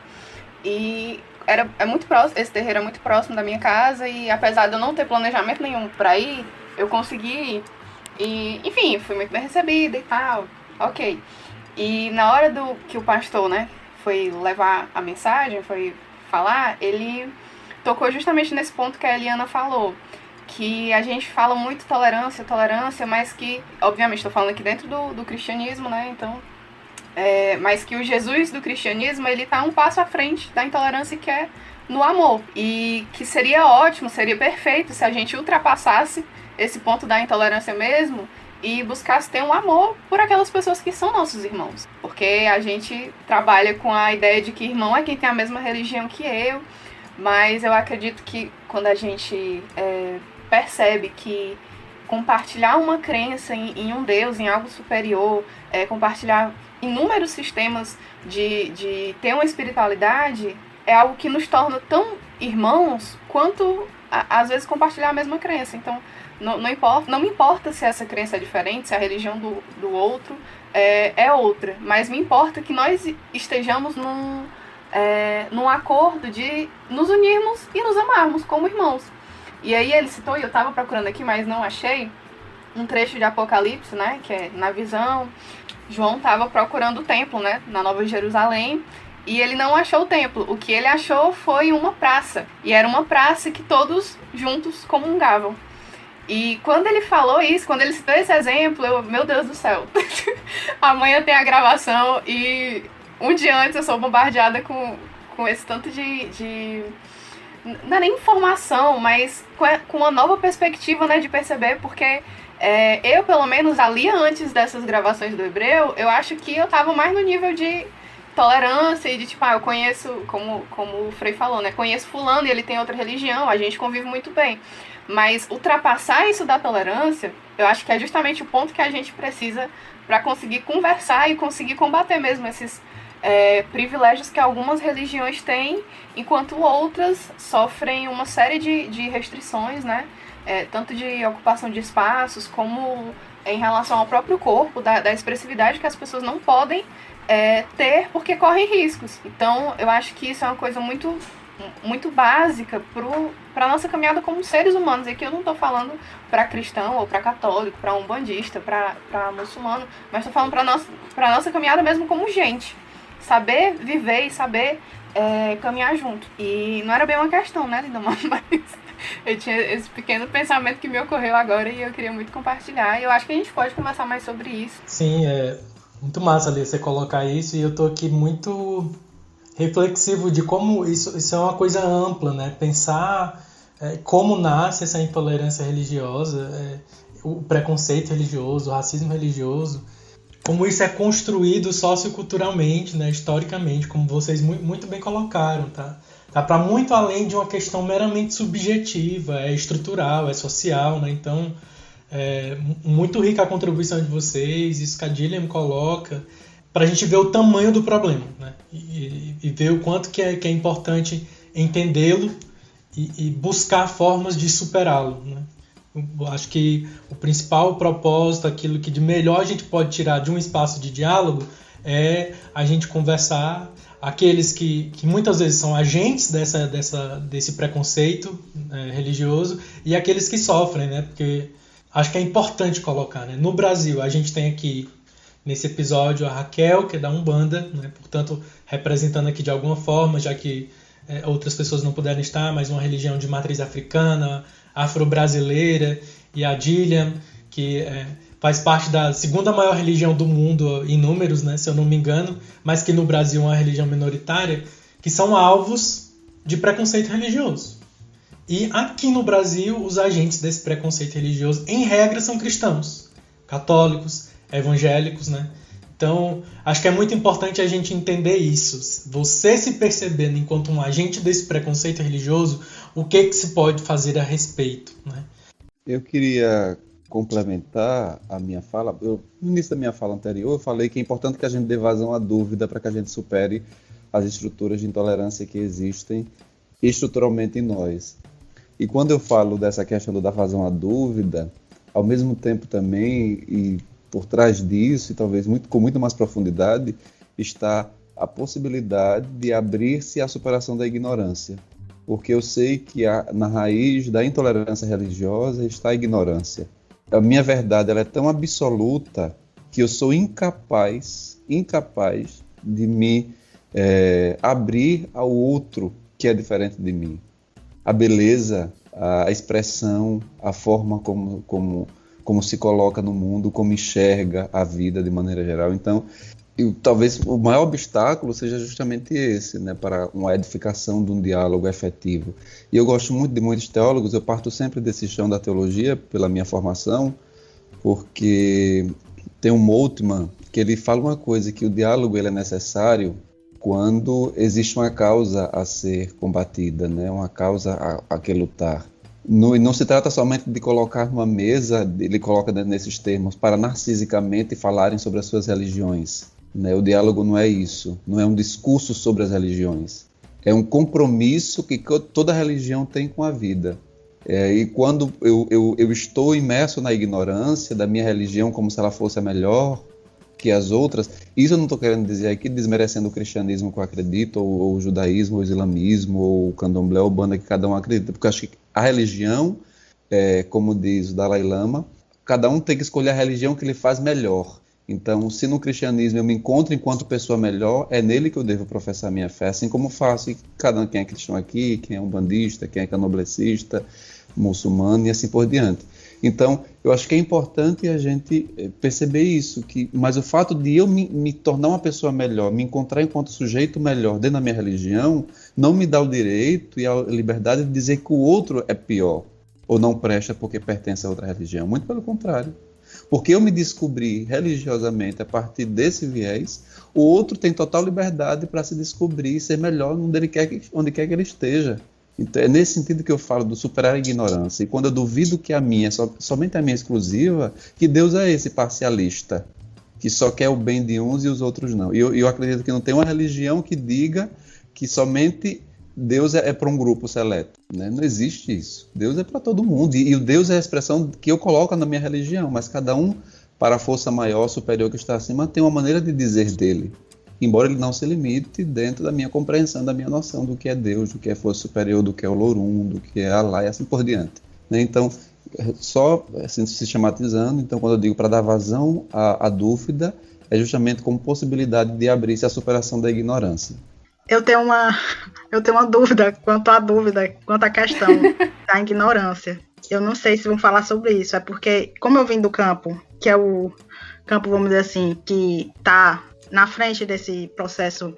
E é muito próximo, esse terreiro é muito próximo da minha casa e apesar de eu não ter planejamento nenhum para ir, eu consegui ir. E, enfim, fui muito bem recebida e tal, ok. E na hora que o pastor, né, foi levar a mensagem, foi falar, ele tocou justamente nesse ponto que a Eliana falou, que a gente fala muito tolerância, mas que, obviamente, estou falando aqui dentro do cristianismo, né? Então, mas que o Jesus do cristianismo, ele tá um passo à frente da intolerância, que é no amor. E que seria ótimo, seria perfeito se a gente ultrapassasse esse ponto da intolerância mesmo e buscasse ter um amor por aquelas pessoas que são nossos irmãos. Porque a gente trabalha com a ideia de que irmão é quem tem a mesma religião que eu, mas eu acredito que quando a gente percebe que compartilhar uma crença em um Deus, em algo superior, compartilhar inúmeros sistemas de ter uma espiritualidade, é algo que nos torna tão irmãos quanto, às vezes, compartilhar a mesma crença. Então, não me importa se essa crença é diferente, se a religião do outro é outra, mas me importa que nós estejamos num acordo de nos unirmos e nos amarmos como irmãos. E aí ele citou, e eu estava procurando aqui, mas não achei, um trecho de Apocalipse, né, que é na visão. João estava procurando o templo, né, na Nova Jerusalém, e ele não achou o templo. O que ele achou foi uma praça, e era uma praça que todos juntos comungavam. E quando ele falou isso, quando ele citou esse exemplo, meu Deus do céu, amanhã tem a gravação e um dia antes eu sou bombardeada com esse tanto de não é nem informação, mas com uma nova perspectiva, né, de perceber, porque eu, pelo menos, ali antes dessas gravações do Hebreu, eu acho que eu tava mais no nível de tolerância e de, tipo, eu conheço, como o Frei falou, né, conheço fulano e ele tem outra religião, a gente convive muito bem. Mas ultrapassar isso da tolerância, eu acho que é justamente o ponto que a gente precisa para conseguir conversar e conseguir combater mesmo esses privilégios que algumas religiões têm, enquanto outras sofrem uma série de restrições, né? Tanto de ocupação de espaços, como em relação ao próprio corpo, da expressividade que as pessoas não podem ter porque correm riscos. Então, eu acho que isso é uma coisa muito, muito básica para a nossa caminhada como seres humanos. E aqui eu não estou falando para cristão ou para católico, para umbandista, para muçulmano, mas estou falando para nossa caminhada mesmo como gente. Saber viver e saber caminhar junto. E não era bem uma questão, né, Lindomar? Mas eu tinha esse pequeno pensamento que me ocorreu agora e eu queria muito compartilhar. E eu acho que a gente pode conversar mais sobre isso. Sim, é muito massa ali você colocar isso, e eu tô aqui muito reflexivo de como isso é uma coisa ampla, né? Pensar como nasce essa intolerância religiosa, o preconceito religioso, o racismo religioso, como isso é construído socioculturalmente, né, historicamente, como vocês muito bem colocaram, tá? Tá para muito além de uma questão meramente subjetiva, é estrutural, é social, né? Então, muito rica a contribuição de vocês, isso que a Gillian coloca, para a gente ver o tamanho do problema, né? E ver o quanto que é importante entendê-lo e buscar formas de superá-lo, né? Eu acho que o principal propósito, aquilo que de melhor a gente pode tirar de um espaço de diálogo, é a gente conversar, aqueles que muitas vezes são agentes desse preconceito religioso, e aqueles que sofrem, né? Porque acho que é importante colocar, né? No Brasil, a gente tem aqui, nesse episódio, a Raquel, que é da Umbanda, né? Portanto, representando aqui de alguma forma, já que outras pessoas não puderam estar, mas uma religião de matriz africana, afro-brasileira, e a Gillian, que faz parte da segunda maior religião do mundo em números, né, se eu não me engano, mas que no Brasil é uma religião minoritária, que são alvos de preconceito religioso. E aqui no Brasil, os agentes desse preconceito religioso, em regra, são cristãos, católicos, evangélicos, né? Então, acho que é muito importante a gente entender isso. Você se percebendo enquanto um agente desse preconceito religioso, o que se pode fazer a respeito, né? Eu queria complementar a minha fala. No início da minha fala anterior, eu falei que é importante que a gente dê vazão à dúvida para que a gente supere as estruturas de intolerância que existem estruturalmente em nós. E quando eu falo dessa questão do dar vazão à dúvida, ao mesmo tempo também, e por trás disso, e talvez com muito mais profundidade, está a possibilidade de abrir-se à superação da ignorância. Porque eu sei que na raiz da intolerância religiosa está a ignorância. A minha verdade ela é tão absoluta que eu sou incapaz de me abrir ao outro que é diferente de mim. A beleza a expressão, a forma como se coloca no mundo, como enxerga a vida de maneira geral. Então, talvez o maior obstáculo seja justamente esse, né, para uma edificação de um diálogo efetivo. E eu gosto muito de muitos teólogos, eu parto sempre desse chão da teologia, pela minha formação, porque tem um Moltmann que ele fala uma coisa, que o diálogo ele é necessário quando existe uma causa a ser combatida, né, uma causa a que lutar. Não se trata somente de colocar numa mesa, ele coloca nesses termos, para narcisicamente falarem sobre as suas religiões. Né? O diálogo não é isso, não é um discurso sobre as religiões. É um compromisso que toda religião tem com a vida. E quando eu estou imerso na ignorância da minha religião como se ela fosse a melhor que as outras, isso eu não estou querendo dizer aqui desmerecendo o cristianismo que eu acredito, ou o judaísmo, ou o islamismo, ou o candomblé, ou banda que cada um acredita, porque eu acho que a religião, como diz o Dalai Lama, cada um tem que escolher a religião que lhe faz melhor. Então, se no cristianismo eu me encontro enquanto pessoa melhor, é nele que eu devo professar minha fé, assim como faço cada um, quem é cristão aqui, quem é umbandista, quem é candomblessista, muçulmano e assim por diante. Então, eu acho que é importante a gente perceber isso, mas o fato de eu me tornar uma pessoa melhor, me encontrar enquanto sujeito melhor dentro da minha religião, não me dá o direito e a liberdade de dizer que o outro é pior, ou não presta porque pertence a outra religião. Muito pelo contrário. Porque eu me descobri religiosamente a partir desse viés, o outro tem total liberdade para se descobrir e ser melhor onde quer que ele esteja. Então, é nesse sentido que eu falo do superar a ignorância. E quando eu duvido que a minha, somente a minha exclusiva, que Deus é esse parcialista, que só quer o bem de uns e os outros não. E eu acredito que não tem uma religião que diga que somente Deus é para um grupo seleto. Né? Não existe isso. Deus é para todo mundo. E o Deus é a expressão que eu coloco na minha religião, mas cada um, para a força maior, superior que está acima, tem uma maneira de dizer dele. Embora ele não se limite dentro da minha compreensão, da minha noção do que é Deus, do que é força superior, do que é o Lorum, do que é Allah e assim por diante. Né? Então, só assim, se sistematizando, então quando eu digo para dar vazão à dúvida, é justamente como possibilidade de abrir-se à superação da ignorância. Eu tenho uma dúvida quanto à questão da ignorância. Eu não sei se vão falar sobre isso, é porque, como eu vim do campo, que é o campo, vamos dizer assim, que está na frente desse processo,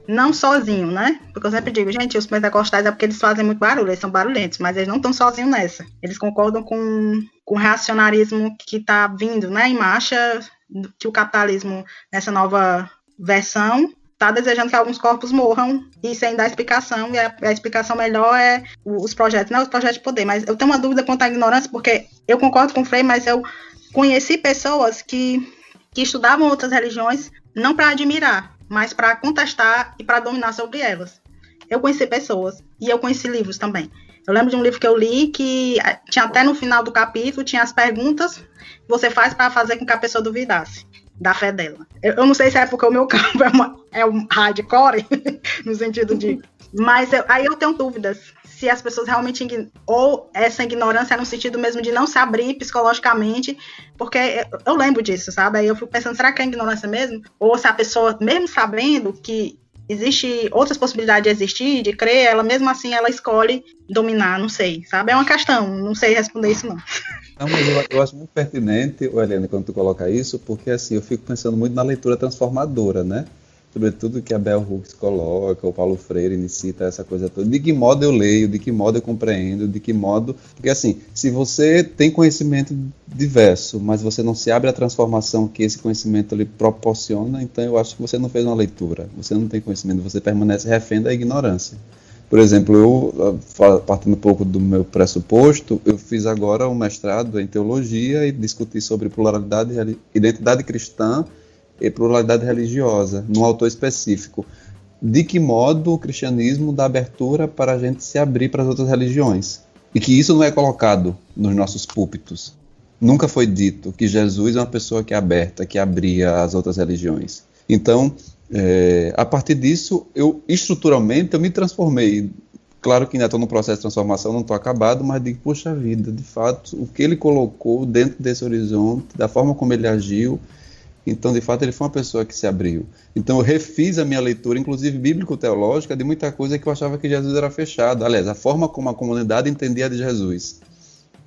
não sozinho, né? Porque eu sempre digo, gente, os pentecostais é porque eles fazem muito barulho, eles são barulhentos, mas eles não estão sozinhos nessa. Eles concordam com o reacionarismo que está vindo, né, em marcha, que o capitalismo, nessa nova versão, está desejando que alguns corpos morram e sem dar explicação, e a explicação melhor é os projetos, né? Os projetos de poder. Mas eu tenho uma dúvida quanto à ignorância, porque eu concordo com o Frei, mas eu conheci pessoas que estudavam outras religiões não para admirar, mas para contestar e para dominar sobre elas. Eu conheci pessoas e eu conheci livros também. Eu lembro de um livro que eu li que tinha até no final do capítulo, tinha as perguntas que você faz para fazer com que a pessoa duvidasse da fé dela. Eu não sei se é porque o meu campo é um hardcore, no sentido de... Mas aí eu tenho dúvidas se as pessoas realmente... Ou essa ignorância é no sentido mesmo de não se abrir psicologicamente, porque eu lembro disso, sabe? Aí eu fico pensando, será que é ignorância mesmo? Ou se a pessoa, mesmo sabendo que existe outras possibilidades de existir, de crer, ela mesmo assim, ela escolhe dominar, não sei, sabe? É uma questão, não sei responder isso não. Não, mas eu acho muito pertinente, Helena, quando tu coloca isso, porque assim, eu fico pensando muito na leitura transformadora, né? Sobretudo que a Bell Hooks coloca, o Paulo Freire incita essa coisa toda. De que modo eu leio, de que modo eu compreendo, de que modo... Porque assim, se você tem conhecimento diverso, mas você não se abre à transformação que esse conhecimento lhe proporciona, então eu acho que você não fez uma leitura. Você não tem conhecimento, você permanece refém da ignorância. Por exemplo, eu, partindo um pouco do meu pressuposto, eu fiz agora um mestrado em teologia e discuti sobre pluralidade, identidade cristã e pluralidade religiosa, num autor específico. De que modo o cristianismo dá abertura para a gente se abrir para as outras religiões? E que isso não é colocado nos nossos púlpitos. Nunca foi dito que Jesus é uma pessoa que é aberta, que abria as outras religiões. Então, a partir disso, estruturalmente, eu me transformei. Claro que ainda estou no processo de transformação, não estou acabado, mas digo, poxa vida, de fato, o que ele colocou dentro desse horizonte, da forma como ele agiu, Então, de fato, ele foi uma pessoa que se abriu. Então, eu refiz a minha leitura, inclusive bíblico-teológica, de muita coisa que eu achava que Jesus era fechado. Aliás, a forma como a comunidade entendia de Jesus.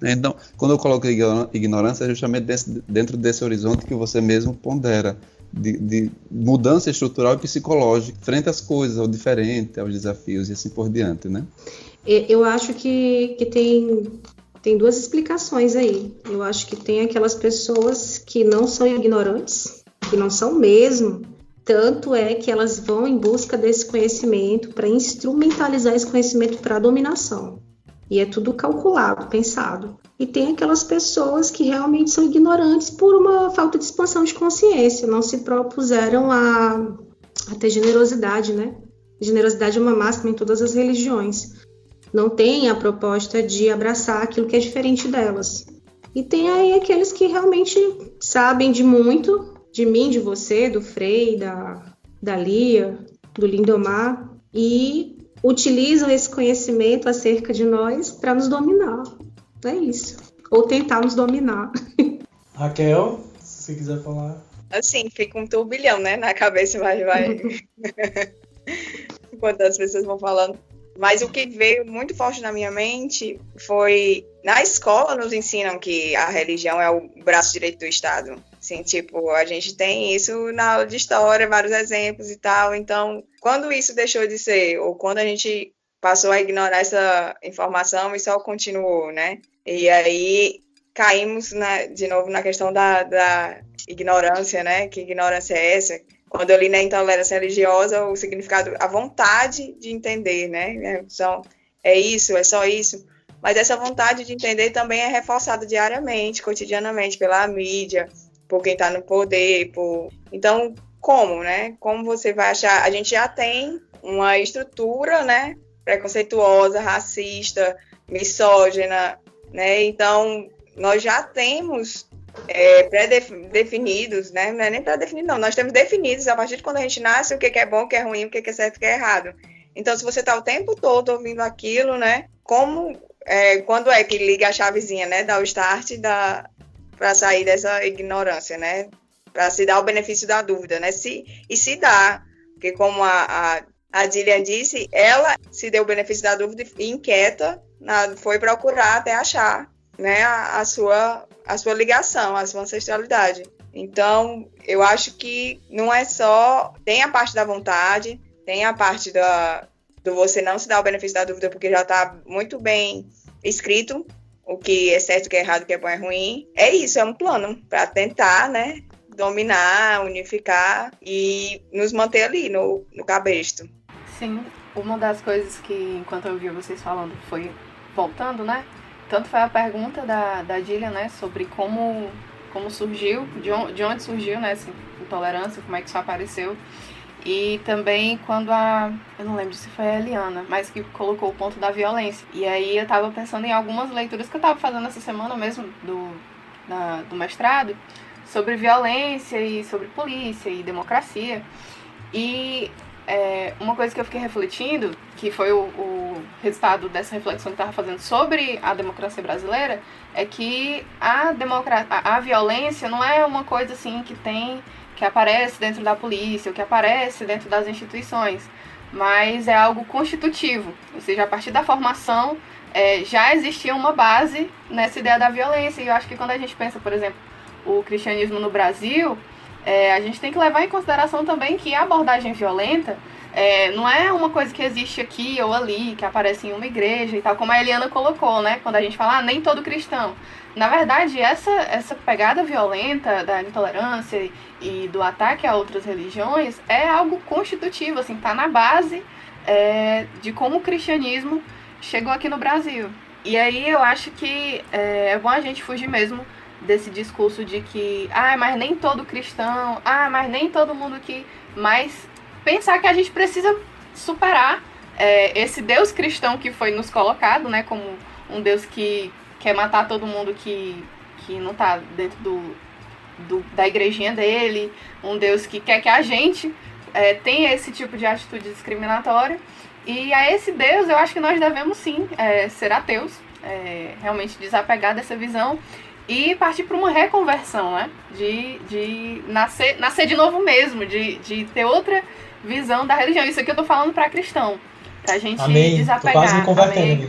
Então, quando eu coloco ignorância, é justamente dentro desse horizonte que você mesmo pondera, de mudança estrutural e psicológica, frente às coisas, ao diferente, aos desafios e assim por diante, né? Eu acho que tem duas explicações aí. Eu acho que tem aquelas pessoas que não são ignorantes, que não são mesmo, tanto é que elas vão em busca desse conhecimento para instrumentalizar esse conhecimento para a dominação. E é tudo calculado, pensado. E tem aquelas pessoas que realmente são ignorantes por uma falta de expansão de consciência, não se propuseram a ter generosidade, né? Generosidade é uma máxima em todas as religiões. Não tem a proposta de abraçar aquilo que é diferente delas. E tem aí aqueles que realmente sabem de muito, de mim, de você, do Frei, da Lia, do Lindomar, e utilizam esse conhecimento acerca de nós para nos dominar. É isso. Ou tentar nos dominar. Raquel, se você quiser falar. Assim, fica um turbilhão, né, na cabeça, vai. Enquanto as pessoas vão falando. Mas o que veio muito forte na minha mente foi... Na escola nos ensinam que a religião é o braço direito do Estado. Assim, tipo, a gente tem isso na aula de história, vários exemplos e tal. Então, quando isso deixou de ser, ou quando a gente passou a ignorar essa informação e só continuou, né? E aí caímos de novo na questão da ignorância, né? Que ignorância é essa? Quando eu li na intolerância religiosa, o significado, a vontade de entender, né? Então, é isso, é só isso. Mas essa vontade de entender também é reforçada diariamente, cotidianamente, pela mídia, por quem está no poder. Então, como, né? Como você vai achar? A gente já tem uma estrutura, né? Preconceituosa, racista, misógina, né? Então, nós já temos pré-definidos, né? Não é nem pré-definido, não. Nós temos definidos, a partir de quando a gente nasce, o que é bom, o que é ruim, o que é certo, o que é errado. Então, se você está o tempo todo ouvindo aquilo, né? Quando é que liga a chavezinha, né? Dá o start para sair dessa ignorância, né? Para se dar o benefício da dúvida, né? Se dá, porque como a Dilian disse, ela se deu o benefício da dúvida e inquieta, foi procurar até achar, né, a sua ligação, a sua ancestralidade. Então, eu acho que não é só... Tem a parte da vontade, tem a parte do você não se dar o benefício da dúvida, porque já está muito bem escrito o que é certo, o que é errado, o que é bom, é ruim. É isso, é um plano para tentar, né, dominar, unificar e nos manter ali no cabresto. Sim, uma das coisas que, enquanto eu ouvia vocês falando, foi voltando, né? Tanto foi a pergunta da Dilian, né, sobre como surgiu, de onde surgiu, né, essa intolerância, como é que isso apareceu. E também quando eu não lembro se foi a Eliana, mas que colocou o ponto da violência. E aí eu tava pensando em algumas leituras que eu tava fazendo essa semana mesmo, do mestrado, sobre violência e sobre polícia e democracia. E uma coisa que eu fiquei refletindo, que foi o resultado dessa reflexão que eu estava fazendo sobre a democracia brasileira, é que a violência não é uma coisa assim que aparece dentro da polícia, ou que aparece dentro das instituições, mas é algo constitutivo, ou seja, a partir da formação já existia uma base nessa ideia da violência. E eu acho que quando a gente pensa, por exemplo, o cristianismo no Brasil, a gente tem que levar em consideração também que a abordagem violenta não é uma coisa que existe aqui ou ali, que aparece em uma igreja e tal, como a Eliana colocou, né? Quando a gente fala, nem todo cristão. Na verdade, essa pegada violenta da intolerância e do ataque a outras religiões é algo constitutivo, assim, tá na base de como o cristianismo chegou aqui no Brasil. E aí eu acho que é bom a gente fugir mesmo desse discurso de que, mas nem todo cristão, mas nem todo mundo que... Mas pensar que a gente precisa superar esse Deus cristão que foi nos colocado, né, como um Deus que quer matar todo mundo que não está dentro da igrejinha dele, um Deus que quer que a gente tenha esse tipo de atitude discriminatória. E a esse Deus eu acho que nós devemos sim ser ateus, realmente desapegar dessa visão e partir para uma reconversão, né? De nascer de novo mesmo, de ter outra visão da religião. Isso aqui eu tô falando para cristão, pra gente desapegar. Tô quase me convertendo.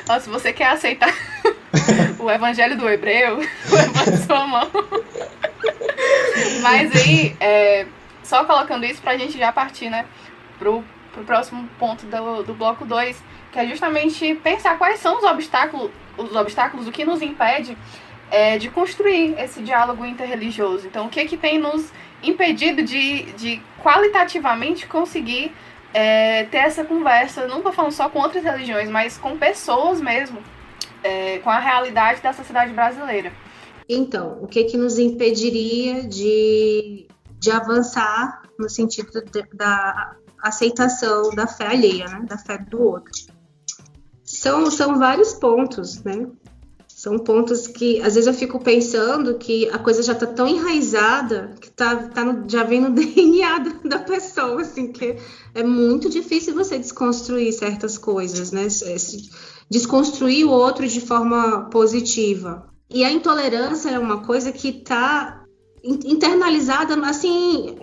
Ó, se você quer aceitar o evangelho do hebreu, levanta sua mão. Mas aí, só colocando isso pra gente já partir, né, pro próximo ponto do bloco 2, que é justamente pensar quais são os obstáculos, o que nos impede de construir esse diálogo interreligioso. Então, o que tem nos impedido de qualitativamente conseguir ter essa conversa, não estou falando só com outras religiões, mas com pessoas mesmo, com a realidade da sociedade brasileira. Então, o que nos impediria de avançar no sentido da aceitação da fé alheia, né? Da fé do outro? São vários pontos, né? São pontos que, às vezes, eu fico pensando que a coisa já está tão enraizada que já vem no DNA da pessoa, assim, que é muito difícil você desconstruir certas coisas, né? Desconstruir o outro de forma positiva. E a intolerância é uma coisa que está internalizada, assim,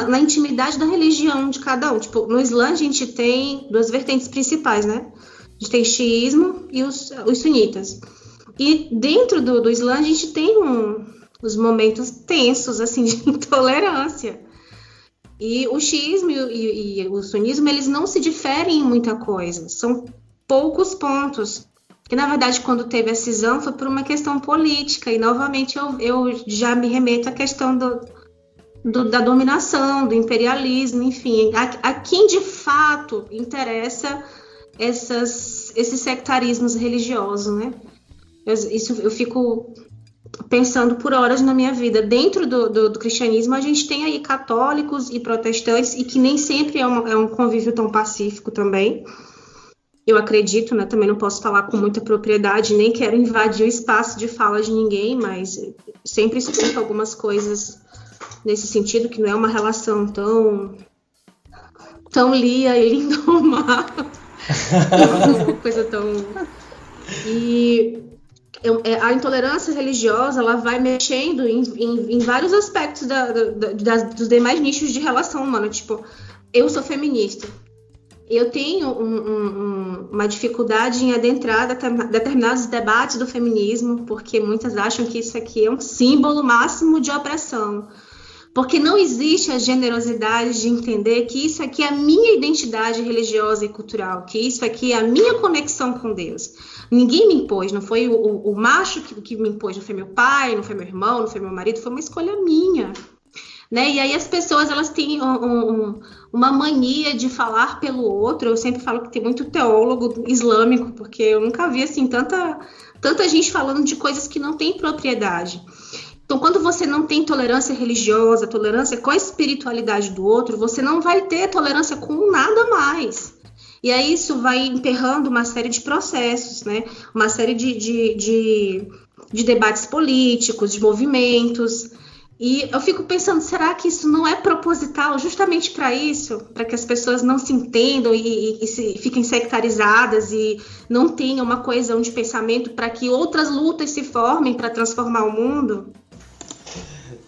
na intimidade da religião de cada um. Tipo, no Islã a gente tem duas vertentes principais, né? A gente tem o xiismo e os sunitas. E dentro do Islã a gente tem os momentos tensos, assim, de intolerância. E o xiismo e o sunismo, eles não se diferem em muita coisa. São poucos pontos. Que, na verdade, quando teve a cisão, foi por uma questão política. E, novamente, eu já me remeto à questão da dominação, do imperialismo, enfim. A quem, de fato, interessa esses sectarismos religiosos, né? Eu fico pensando por horas na minha vida. Dentro do cristianismo, a gente tem aí católicos e protestantes, e que nem sempre é um convívio tão pacífico também. Eu acredito, né? Também não posso falar com muita propriedade, nem quero invadir o espaço de fala de ninguém, mas sempre escuto algumas coisas nesse sentido, que não é uma relação tão lia e lindomar. Uma coisa tão... E a intolerância religiosa, ela vai mexendo em vários aspectos dos demais nichos de relação humana. Tipo, eu sou feminista. Eu tenho uma dificuldade em adentrar determinados debates do feminismo, porque muitas acham que isso aqui é um símbolo máximo de opressão. Porque não existe a generosidade de entender que isso aqui é a minha identidade religiosa e cultural, que isso aqui é a minha conexão com Deus. Ninguém me impôs, não foi o macho que me impôs, não foi meu pai, não foi meu irmão, não foi meu marido, foi uma escolha minha. Né? E aí as pessoas, elas têm uma mania de falar pelo outro. Eu sempre falo que tem muito teólogo islâmico, porque eu nunca vi assim, tanta gente falando de coisas que não têm propriedade. Então, quando você não tem tolerância religiosa, tolerância com a espiritualidade do outro, você não vai ter tolerância com nada mais. E aí isso vai emperrando uma série de processos, né? Uma série de debates políticos, de movimentos. E eu fico pensando, será que isso não é proposital justamente para isso? Para que as pessoas não se entendam e fiquem sectarizadas e não tenham uma coesão de pensamento para que outras lutas se formem para transformar o mundo?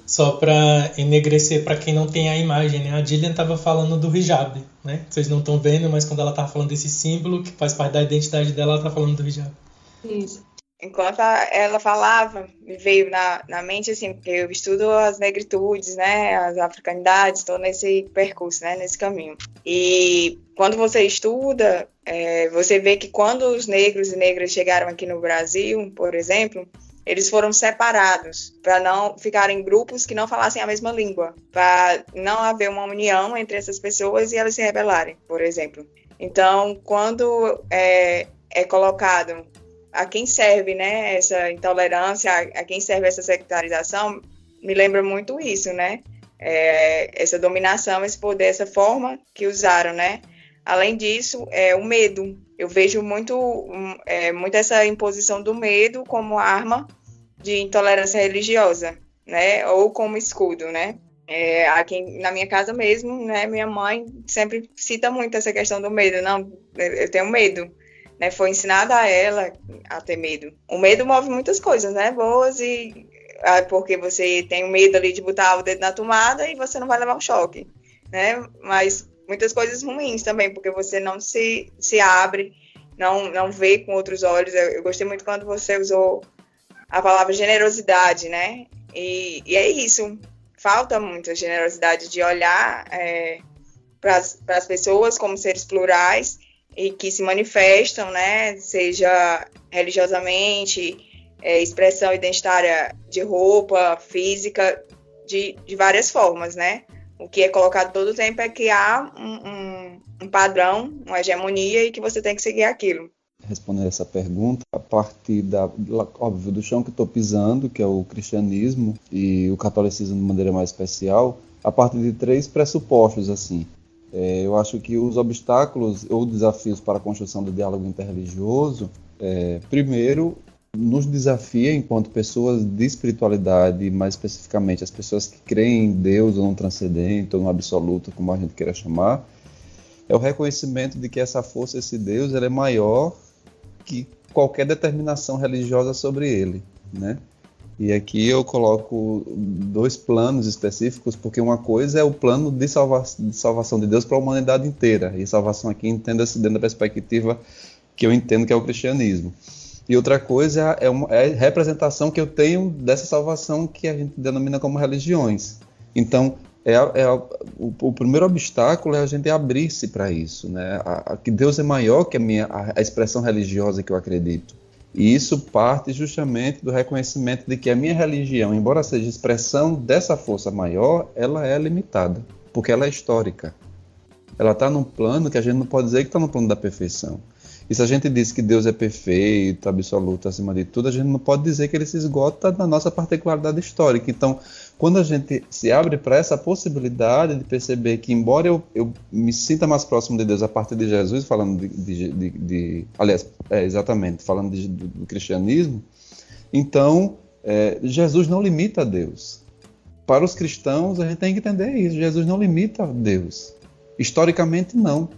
Só para enegrecer para quem não tem a imagem, né? A Jillian estava falando do hijab, né? Vocês não estão vendo, mas quando ela estava falando desse símbolo que faz parte da identidade dela, ela está falando do hijab. Isso. Enquanto ela falava, me veio na mente, assim, porque eu estudo as negritudes, né, as africanidades, estou nesse percurso, né, nesse caminho. E quando você estuda, você vê que quando os negros e negras chegaram aqui no Brasil, por exemplo, eles foram separados para não ficarem em grupos que não falassem a mesma língua, para não haver uma união entre essas pessoas e elas se rebelarem, por exemplo. Então, quando é colocado a quem serve, né, essa intolerância, a quem serve essa sectarização, me lembra muito isso, né? Essa dominação, esse poder, essa forma que usaram, né? Além disso, o medo. Eu vejo muito essa imposição do medo como arma de intolerância religiosa, né? Ou como escudo, né? Aqui na minha casa mesmo, né? Minha mãe sempre cita muito essa questão do medo. Não, eu tenho medo. né, foi ensinada a ela a ter medo. O medo move muitas coisas, né, boas porque você tem o medo ali de botar o dedo na tomada e você não vai levar um choque, né, mas muitas coisas ruins também, porque você não se abre, não vê com outros olhos. Eu gostei muito quando você usou a palavra generosidade, né, e é isso, falta muito a generosidade de olhar para as pessoas como seres plurais e que se manifestam, né, seja religiosamente, expressão identitária de roupa, física, de várias formas, né. O que é colocado todo o tempo é que há um padrão, uma hegemonia e que você tem que seguir aquilo. Respondendo essa pergunta, a partir óbvio, do chão que estou pisando, que é o cristianismo e o catolicismo de maneira mais especial, a partir de 3 pressupostos, assim. Eu acho que os obstáculos ou desafios para a construção do diálogo interreligioso, primeiro, nos desafia enquanto pessoas de espiritualidade, mais especificamente as pessoas que creem em Deus ou no transcendente ou no absoluto, como a gente queira chamar, é o reconhecimento de que essa força, esse Deus, ele é maior que qualquer determinação religiosa sobre ele, né? E aqui eu coloco 2 planos específicos, porque uma coisa é o plano de salvação de Deus para a humanidade inteira, e salvação aqui entenda-se dentro da perspectiva que eu entendo que é o cristianismo. E outra coisa é a representação que eu tenho dessa salvação que a gente denomina como religiões. Então, o primeiro obstáculo é a gente abrir-se para isso, né? Que Deus é maior que a expressão religiosa que eu acredito. E isso parte justamente do reconhecimento de que a minha religião, embora seja expressão dessa força maior, ela é limitada, porque ela é histórica. Ela está num plano que a gente não pode dizer que está no plano da perfeição. E se a gente diz que Deus é perfeito, absoluto, acima de tudo, a gente não pode dizer que ele se esgota na nossa particularidade histórica. Então, quando a gente se abre para essa possibilidade de perceber que, embora eu me sinta mais próximo de Deus a partir de Jesus, falando exatamente, falando do cristianismo, então, Jesus não limita a Deus. Para os cristãos, a gente tem que entender isso. Jesus não limita a Deus. Historicamente, não.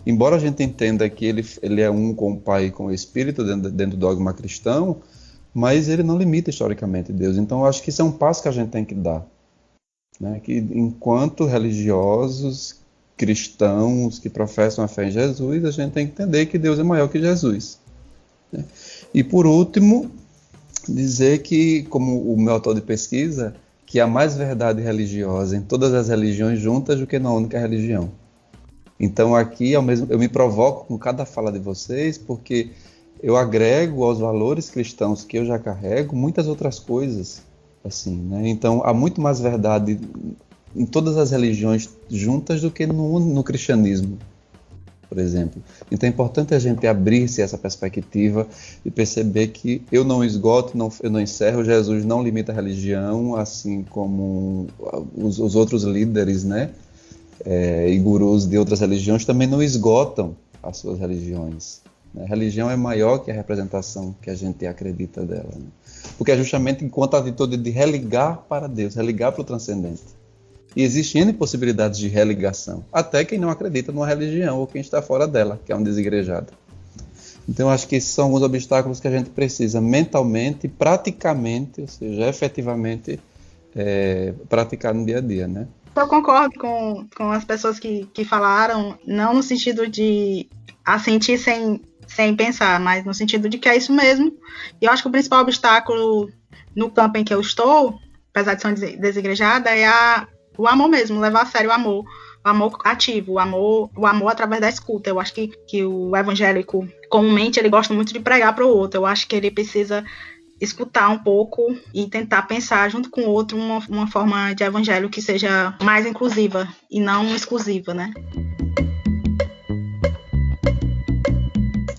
Embora a gente entenda que ele é um com o Pai e com o Espírito dentro do dogma cristão, mas ele não limita historicamente Deus. Então eu acho que isso é um passo que a gente tem que dar, né? Que enquanto religiosos, cristãos que professam a fé em Jesus, a gente tem que entender que Deus é maior que Jesus, né? E por último, dizer que, como o meu autor de pesquisa, que há mais verdade religiosa em todas as religiões juntas do que na única religião. Então aqui eu me provoco com cada fala de vocês, porque eu agrego aos valores cristãos que eu já carrego muitas outras coisas, assim, né? Então há muito mais verdade em todas as religiões juntas do que no cristianismo, por exemplo. Então é importante a gente abrir-se a essa perspectiva e perceber que eu não esgoto, eu não encerro, Jesus não limita a religião, assim como os outros líderes, né? E gurus de outras religiões também não esgotam as suas religiões, né? A religião é maior que a representação que a gente acredita dela, né? Porque é justamente enquanto a atitude de religar para Deus, religar para o transcendente. E existem N possibilidades de religação, até quem não acredita numa religião ou quem está fora dela, que é um desigrejado. Então acho que esses são alguns obstáculos que a gente precisa mentalmente, praticamente, ou seja, efetivamente praticar no dia a dia, né? Eu concordo com as pessoas que falaram, não no sentido de assentir sem pensar, mas no sentido de que é isso mesmo. E eu acho que o principal obstáculo no campo em que eu estou, apesar de ser desigrejada, é o amor mesmo, levar a sério o amor ativo, o amor através da escuta. Eu acho que o evangélico, comumente, ele gosta muito de pregar para o outro. Eu acho que ele precisa escutar um pouco e tentar pensar junto com o outro uma forma de evangelho que seja mais inclusiva e não exclusiva, né?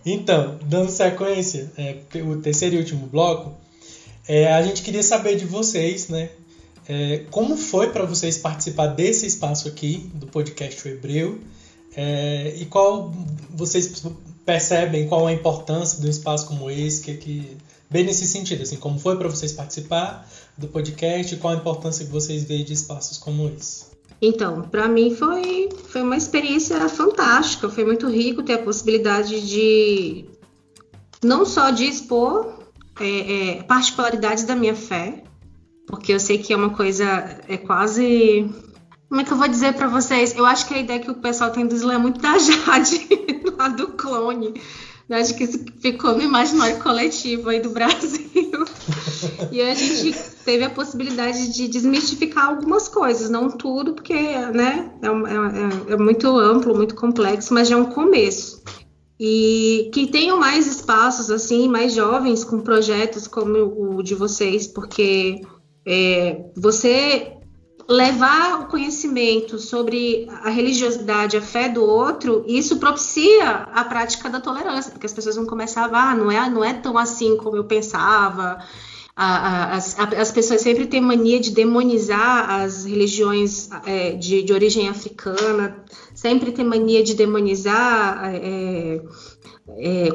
Então, dando sequência, o terceiro e último bloco, a gente queria saber de vocês, né? Como foi para vocês participar desse espaço aqui, do podcast O Hebreu, e qual vocês percebem, qual a importância de um espaço como esse, bem nesse sentido, assim, como foi para vocês participar do podcast e qual a importância que vocês veem de espaços como esse? Então, para mim foi uma experiência fantástica, foi muito rico ter a possibilidade de não só de expor particularidades da minha fé, porque eu sei que é uma coisa, quase... Como é que eu vou dizer para vocês? Eu acho que a ideia que o pessoal tem do Islã é muito da Jade, lá do clone. Eu acho que isso ficou no imaginário coletivo aí do Brasil. E a gente teve a possibilidade de desmistificar algumas coisas, não tudo, porque, né, é muito amplo, muito complexo, mas já é um começo. E que tenham mais espaços, assim, mais jovens com projetos como o de vocês, porque você levar o conhecimento sobre a religiosidade, a fé do outro, isso propicia a prática da tolerância, porque as pessoas vão começar a não é tão assim como eu pensava. As pessoas sempre têm mania de demonizar as religiões de origem africana, sempre tem mania de demonizar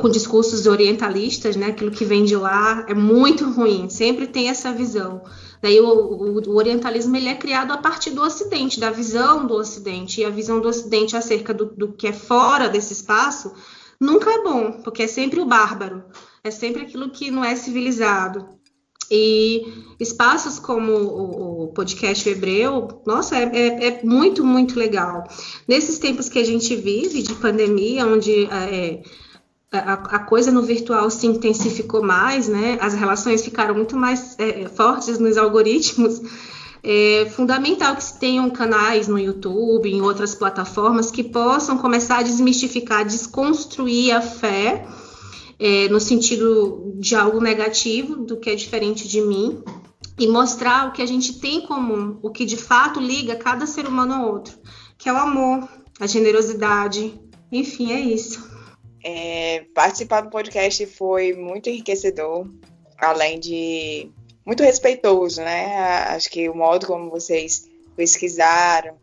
com discursos orientalistas, né? Aquilo que vem de lá é muito ruim, sempre tem essa visão. Daí o orientalismo ele é criado a partir do Ocidente, da visão do Ocidente, e a visão do Ocidente acerca do que é fora desse espaço nunca é bom, porque é sempre o bárbaro, é sempre aquilo que não é civilizado. E espaços como o podcast hebreu, nossa, é muito, muito legal. Nesses tempos que a gente vive de pandemia, onde a coisa no virtual se intensificou mais, né? As relações ficaram muito mais fortes nos algoritmos. É fundamental que se tenham canais no YouTube, em outras plataformas, que possam começar a desmistificar, desconstruir a fé, no sentido de algo negativo, do que é diferente de mim, e mostrar o que a gente tem em comum, o que de fato liga cada ser humano ao outro, que é o amor, a generosidade, enfim, é isso. Participar do podcast foi muito enriquecedor, além de muito respeitoso, né? Acho que o modo como vocês pesquisaram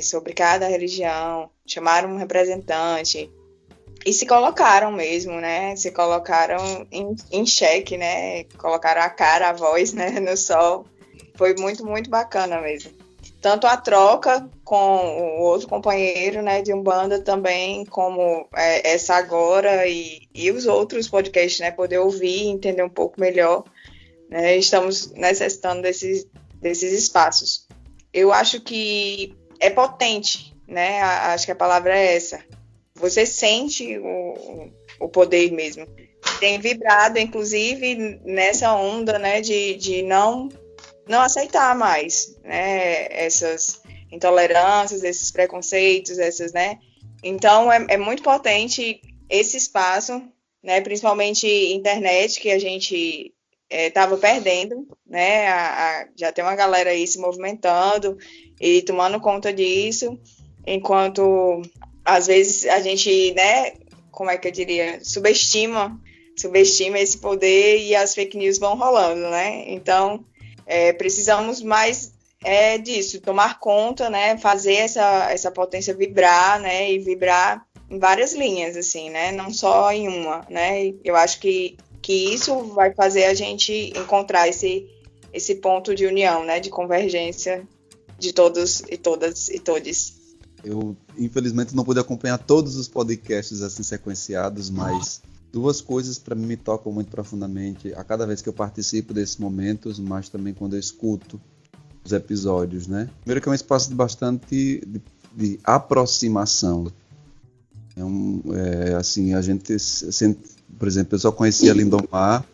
sobre cada religião, chamaram um representante e se colocaram mesmo, né? Se colocaram em xeque, né? Colocaram a cara, a voz, né? No sol. Foi muito, muito bacana mesmo. Tanto a troca com o outro companheiro, né, de Umbanda também, como essa agora e os outros podcasts, né, poder ouvir e entender um pouco melhor, né, estamos necessitando desses espaços. Eu acho que é potente, né, acho que a palavra é essa. Você sente o poder mesmo. Tem vibrado, inclusive, nessa onda, né, de não aceitar mais, né, essas intolerâncias, esses preconceitos, né, então é muito potente esse espaço, né, principalmente internet, que a gente estava perdendo, né, já tem uma galera aí se movimentando e tomando conta disso, enquanto às vezes a gente, né, como é que eu diria, subestima esse poder e as fake news vão rolando, né, então precisamos mais disso, tomar conta, né, fazer essa potência vibrar, né, e vibrar em várias linhas, assim, né, não só em uma, né, eu acho que isso vai fazer a gente encontrar esse ponto de união, né, de convergência de todos e todas e todes. Eu, infelizmente, não pude acompanhar todos os podcasts assim sequenciados, mas duas coisas para mim me tocam muito profundamente a cada vez que eu participo desses momentos, mas também quando eu escuto os episódios, né? Primeiro que é um espaço de bastante de aproximação. Assim, a gente sente, por exemplo, eu só conhecia a Lindomar,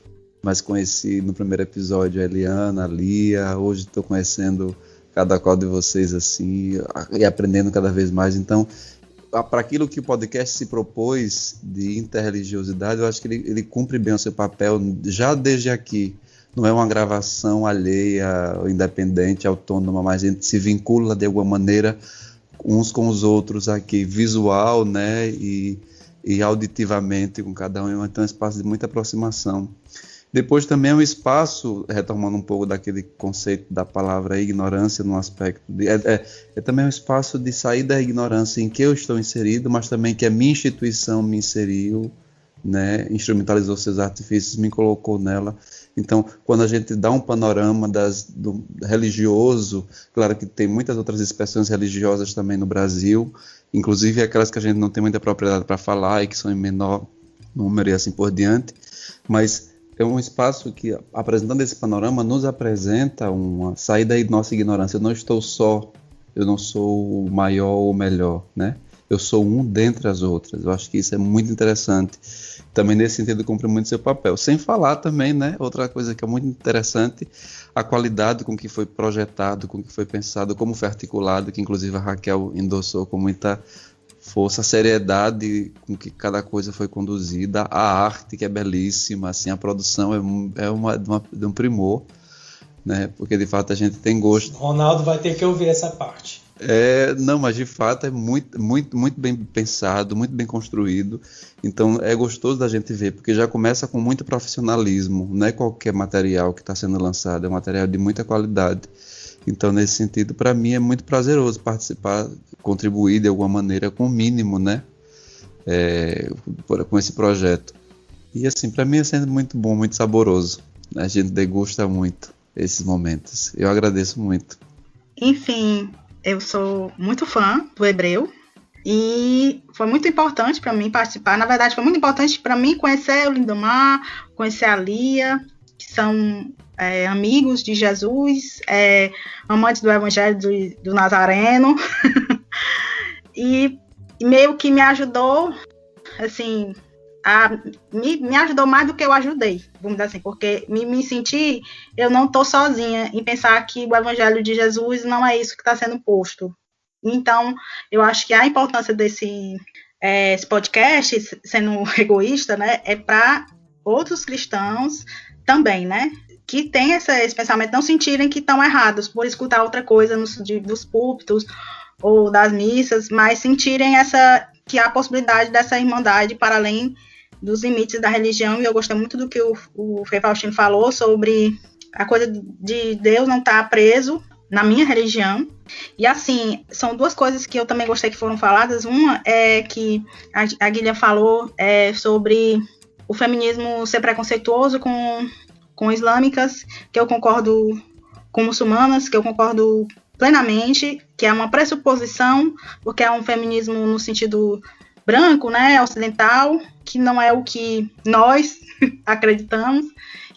mas conheci no primeiro episódio a Eliana, a Lia, hoje estou conhecendo cada qual de vocês assim, e aprendendo cada vez mais, então para aquilo que o podcast se propôs de interreligiosidade, eu acho que ele cumpre bem o seu papel já desde aqui. Não é uma gravação alheia, independente, autônoma, mas a gente se vincula de alguma maneira uns com os outros aqui, visual, né, e auditivamente com cada um. Então é um espaço de muita aproximação. Depois também é um espaço, retomando um pouco daquele conceito da palavra ignorância no aspecto também um espaço de sair da ignorância em que eu estou inserido, mas também que a minha instituição me inseriu, né, instrumentalizou seus artifícios, me colocou nela. Então, quando a gente dá um panorama do religioso, claro que tem muitas outras expressões religiosas também no Brasil, inclusive aquelas que a gente não tem muita propriedade para falar e que são em menor número e assim por diante, mas é um espaço que, apresentando esse panorama, nos apresenta uma saída da nossa ignorância. Eu não sou o maior ou o melhor, né? Eu sou um dentre as outras. Eu acho que isso é muito interessante. Também nesse sentido cumpre muito seu papel. Sem falar também, né? Outra coisa que é muito interessante, a qualidade com que foi projetado, com que foi pensado, como foi articulado, que inclusive a Raquel endossou com muita força, a seriedade com que cada coisa foi conduzida, a arte que é belíssima, assim, a produção de um primor, né? Porque de fato a gente tem gosto. Ronaldo vai ter que ouvir essa parte. Não, mas de fato é muito, muito, muito bem pensado, muito bem construído. Então é gostoso da gente ver, porque já começa com muito profissionalismo. Não é qualquer material que está sendo lançado, é um material de muita qualidade. Então, nesse sentido, para mim é muito prazeroso participar, contribuir de alguma maneira com o mínimo, né? Com esse projeto. E assim, para mim é sendo muito bom, muito saboroso. A gente degusta muito esses momentos. Eu agradeço muito. Enfim, eu sou muito fã do Hebreu e foi muito importante para mim participar. Na verdade, foi muito importante para mim conhecer o Lindomar, conhecer a Lia, que são amigos de Jesus, amantes do Evangelho do Nazareno. E meio que me ajudou, assim, me ajudou mais do que eu ajudei, vamos dizer assim, porque me senti, eu não estou sozinha em pensar que o Evangelho de Jesus não é isso que está sendo posto. Então, eu acho que a importância desse esse podcast, sendo egoísta, né, é para outros cristãos também, né, que tem esse pensamento, não sentirem que estão errados por escutar outra coisa dos púlpitos ou das missas, mas sentirem que há a possibilidade dessa irmandade para além dos limites da religião. E eu gostei muito do que o Frei Faustino falou sobre a coisa de Deus não estar preso na minha religião. E assim, são duas coisas que eu também gostei que foram faladas. Uma é que a Guilherme falou sobre o feminismo ser preconceituoso com islâmicas, que eu concordo, com muçulmanas, que eu concordo plenamente, que é uma pressuposição, porque é um feminismo no sentido branco, né, ocidental, que não é o que nós acreditamos,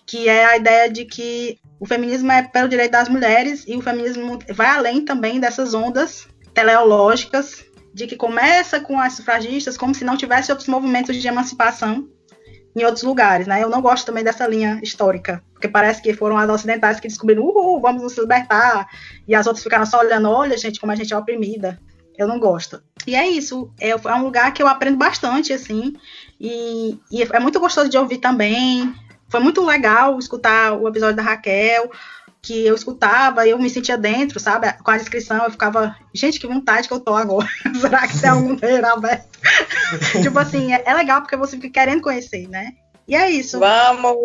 que é a ideia de que o feminismo é pelo direito das mulheres, e o feminismo vai além também dessas ondas teleológicas, de que começa com as sufragistas, como se não tivesse outros movimentos de emancipação em outros lugares, né? Eu não gosto também dessa linha histórica, porque parece que foram as ocidentais que descobriram, vamos nos libertar, e as outras ficaram só olhando, olha, gente, como a gente é oprimida. Eu não gosto. E é isso, é um lugar que eu aprendo bastante, assim, e é muito gostoso de ouvir também. Foi muito legal escutar o episódio da Raquel, que eu escutava e eu me sentia dentro, sabe? Com a descrição, eu ficava, gente, que vontade que eu tô agora. Será que tem algum terreiro aberto? Tipo assim, é legal porque você fica querendo conhecer, né? E é isso. Vamos!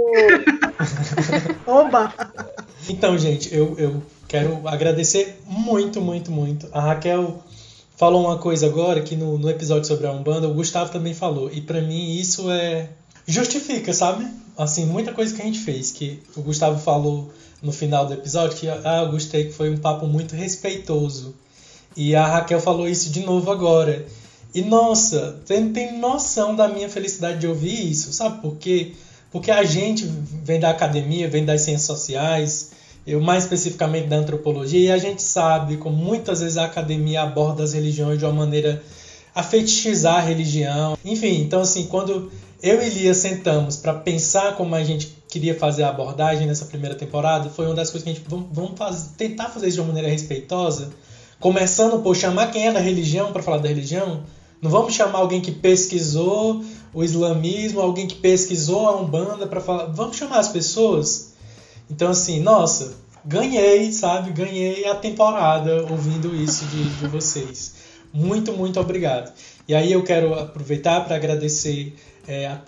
Oba! Então, gente, eu quero agradecer muito, muito, muito. A Raquel falou uma coisa agora que no episódio sobre a Umbanda, o Gustavo também falou. E pra mim isso justifica, sabe? Assim, muita coisa que a gente fez, que o Gustavo falou no final do episódio, que eu gostei, que foi um papo muito respeitoso. E a Raquel falou isso de novo agora. E, nossa, tem noção da minha felicidade de ouvir isso, sabe por quê? Porque a gente vem da academia, vem das ciências sociais, eu mais especificamente da antropologia, e a gente sabe como muitas vezes a academia aborda as religiões de uma maneira a fetichizar a religião. Enfim, então assim, quando eu e Lia sentamos para pensar como a gente queria fazer a abordagem nessa primeira temporada, foi uma das coisas que a gente tentar fazer isso de uma maneira respeitosa, começando por chamar quem é da religião para falar da religião. Não vamos chamar alguém que pesquisou o islamismo, alguém que pesquisou a Umbanda para falar. Vamos chamar as pessoas. Então assim, nossa, ganhei, sabe? Ganhei a temporada ouvindo isso de vocês. Muito, muito obrigado. E aí eu quero aproveitar para agradecer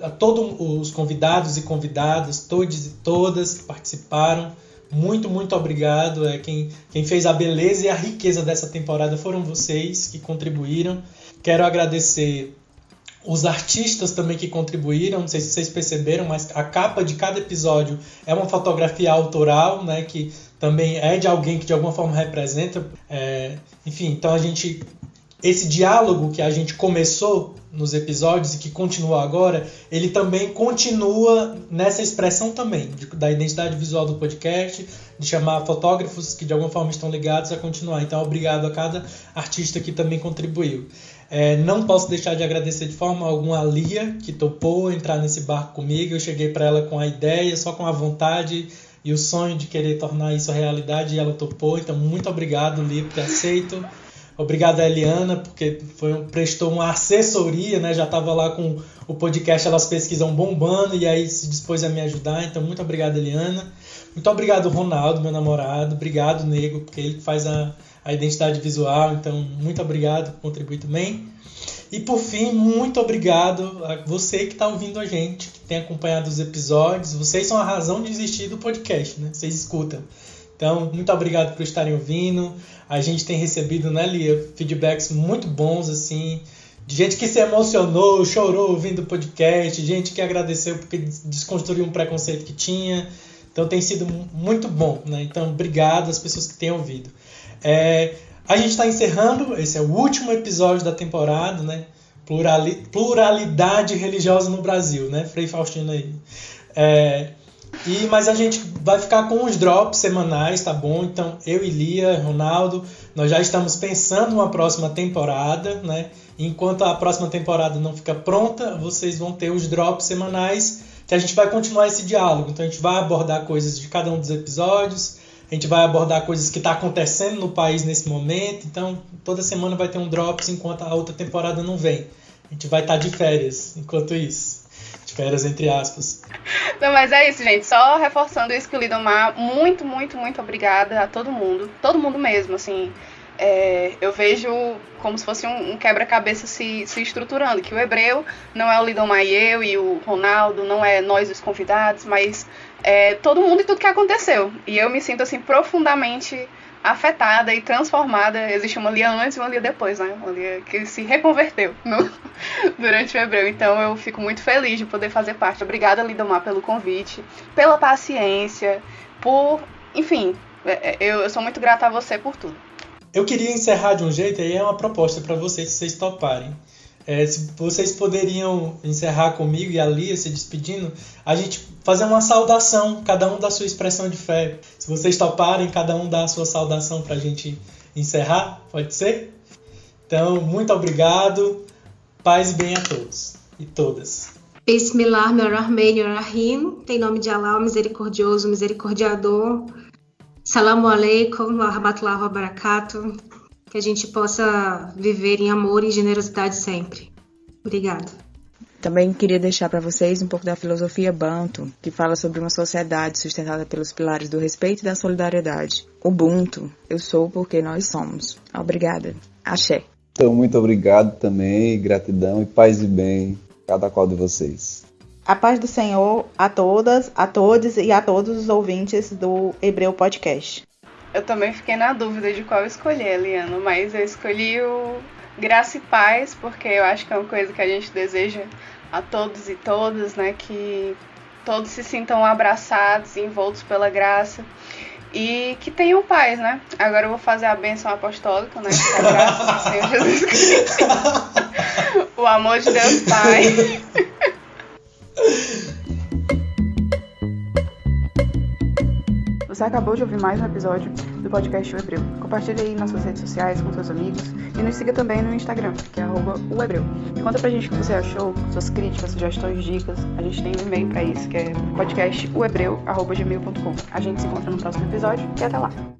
a todos os convidados e convidadas, todos e todas que participaram. Muito, muito obrigado. Quem fez a beleza e a riqueza dessa temporada foram vocês que contribuíram. Quero agradecer os artistas também que contribuíram. Não sei se vocês perceberam, mas a capa de cada episódio é uma fotografia autoral, né, que também é de alguém que de alguma forma representa. Enfim, então a gente esse diálogo que a gente começou nos episódios e que continua agora, ele também continua nessa expressão também, da identidade visual do podcast, de chamar fotógrafos que de alguma forma estão ligados a continuar. Então, obrigado a cada artista que também contribuiu. Não posso deixar de agradecer de forma alguma a Lia, que topou entrar nesse barco comigo. Eu cheguei para ela com a ideia, só com a vontade e o sonho de querer tornar isso realidade, e ela topou. Então, muito obrigado, Lia, por ter aceito. Obrigado a Eliana, porque prestou uma assessoria, né? Já estava lá com o podcast Elas Pesquisam bombando, e aí se dispôs a me ajudar. Então, muito obrigado, Eliana. Muito obrigado, Ronaldo, meu namorado. Obrigado, Nego, porque ele faz a identidade visual. Então, muito obrigado por contribuir também. E, por fim, muito obrigado a você que está ouvindo a gente, que tem acompanhado os episódios. Vocês são a razão de existir do podcast, né? Vocês escutam. Então, muito obrigado por estarem ouvindo. A gente tem recebido, né, Lia, feedbacks muito bons, assim, de gente que se emocionou, chorou ouvindo o podcast, gente que agradeceu porque desconstruiu um preconceito que tinha. Então, tem sido muito bom, né? Então, obrigado às pessoas que têm ouvido. A gente está encerrando, esse é o último episódio da temporada, né? Pluralidade religiosa no Brasil, né? Frei Faustino aí. Mas a gente vai ficar com os drops semanais, tá bom? Então, eu e Lia, Ronaldo, nós já estamos pensando numa próxima temporada, né? Enquanto a próxima temporada não fica pronta, vocês vão ter os drops semanais, que a gente vai continuar esse diálogo. Então, a gente vai abordar coisas de cada um dos episódios, a gente vai abordar coisas que estão acontecendo no país nesse momento. Então, toda semana vai ter um drops enquanto a outra temporada não vem. A gente vai estar de férias enquanto isso. De férias, entre aspas. Não, mas é isso, gente. Só reforçando isso que o Lidomar, muito, muito, muito obrigada a todo mundo. Todo mundo mesmo, assim. Eu vejo como se fosse um quebra-cabeça se estruturando. Que o Hebreu não é o Lidomar e eu e o Ronaldo, não é nós os convidados, mas todo mundo e tudo que aconteceu. E eu me sinto, assim, profundamente afetada e transformada. Existe uma Lia antes e uma Lia depois, né? Uma Lia que se reconverteu durante o Hebreu. Então eu fico muito feliz de poder fazer parte. Obrigada, Lidomar, pelo convite, pela paciência, enfim, eu sou muito grata a você por tudo. Eu queria encerrar de um jeito, aí é uma proposta para vocês, se vocês toparem. Se vocês poderiam encerrar comigo e a Lia se despedindo, a gente fazer uma saudação, cada um da sua expressão de fé. Se vocês toparem, cada um dá a sua saudação para a gente encerrar, pode ser? Então, muito obrigado, paz e bem a todos e todas. Bismillahirrahmanirrahim, tem nome de Allah, o misericordioso, o misericordiador. Salamu alaikum, wa rahmatullahi wa barakatuh. Que a gente possa viver em amor e generosidade sempre. Obrigada. Também queria deixar para vocês um pouco da filosofia Banto, que fala sobre uma sociedade sustentada pelos pilares do respeito e da solidariedade. Ubuntu, eu sou porque nós somos. Obrigada. Axé. Então, muito obrigado também, gratidão e paz e bem a cada qual de vocês. A paz do Senhor a todas, a todos e a todos os ouvintes do Hebreu Podcast. Eu também fiquei na dúvida de qual escolher, Eliana, mas eu escolhi o Graça e Paz, porque eu acho que é uma coisa que a gente deseja a todos e todas, né? Que todos se sintam abraçados e envoltos pela graça e que tenham paz, né? Agora eu vou fazer a bênção apostólica, né? Que é a graça do Senhor Jesus Cristo. O amor de Deus Pai. Você acabou de ouvir mais um episódio do podcast O Hebreu. Compartilhe aí nas suas redes sociais com seus amigos e nos siga também no Instagram, que é @ohebreu. E conta pra gente o que você achou, suas críticas, sugestões, dicas. A gente tem um e-mail pra isso, que é podcastohebreu@gmail.com. A gente se encontra no próximo episódio e até lá.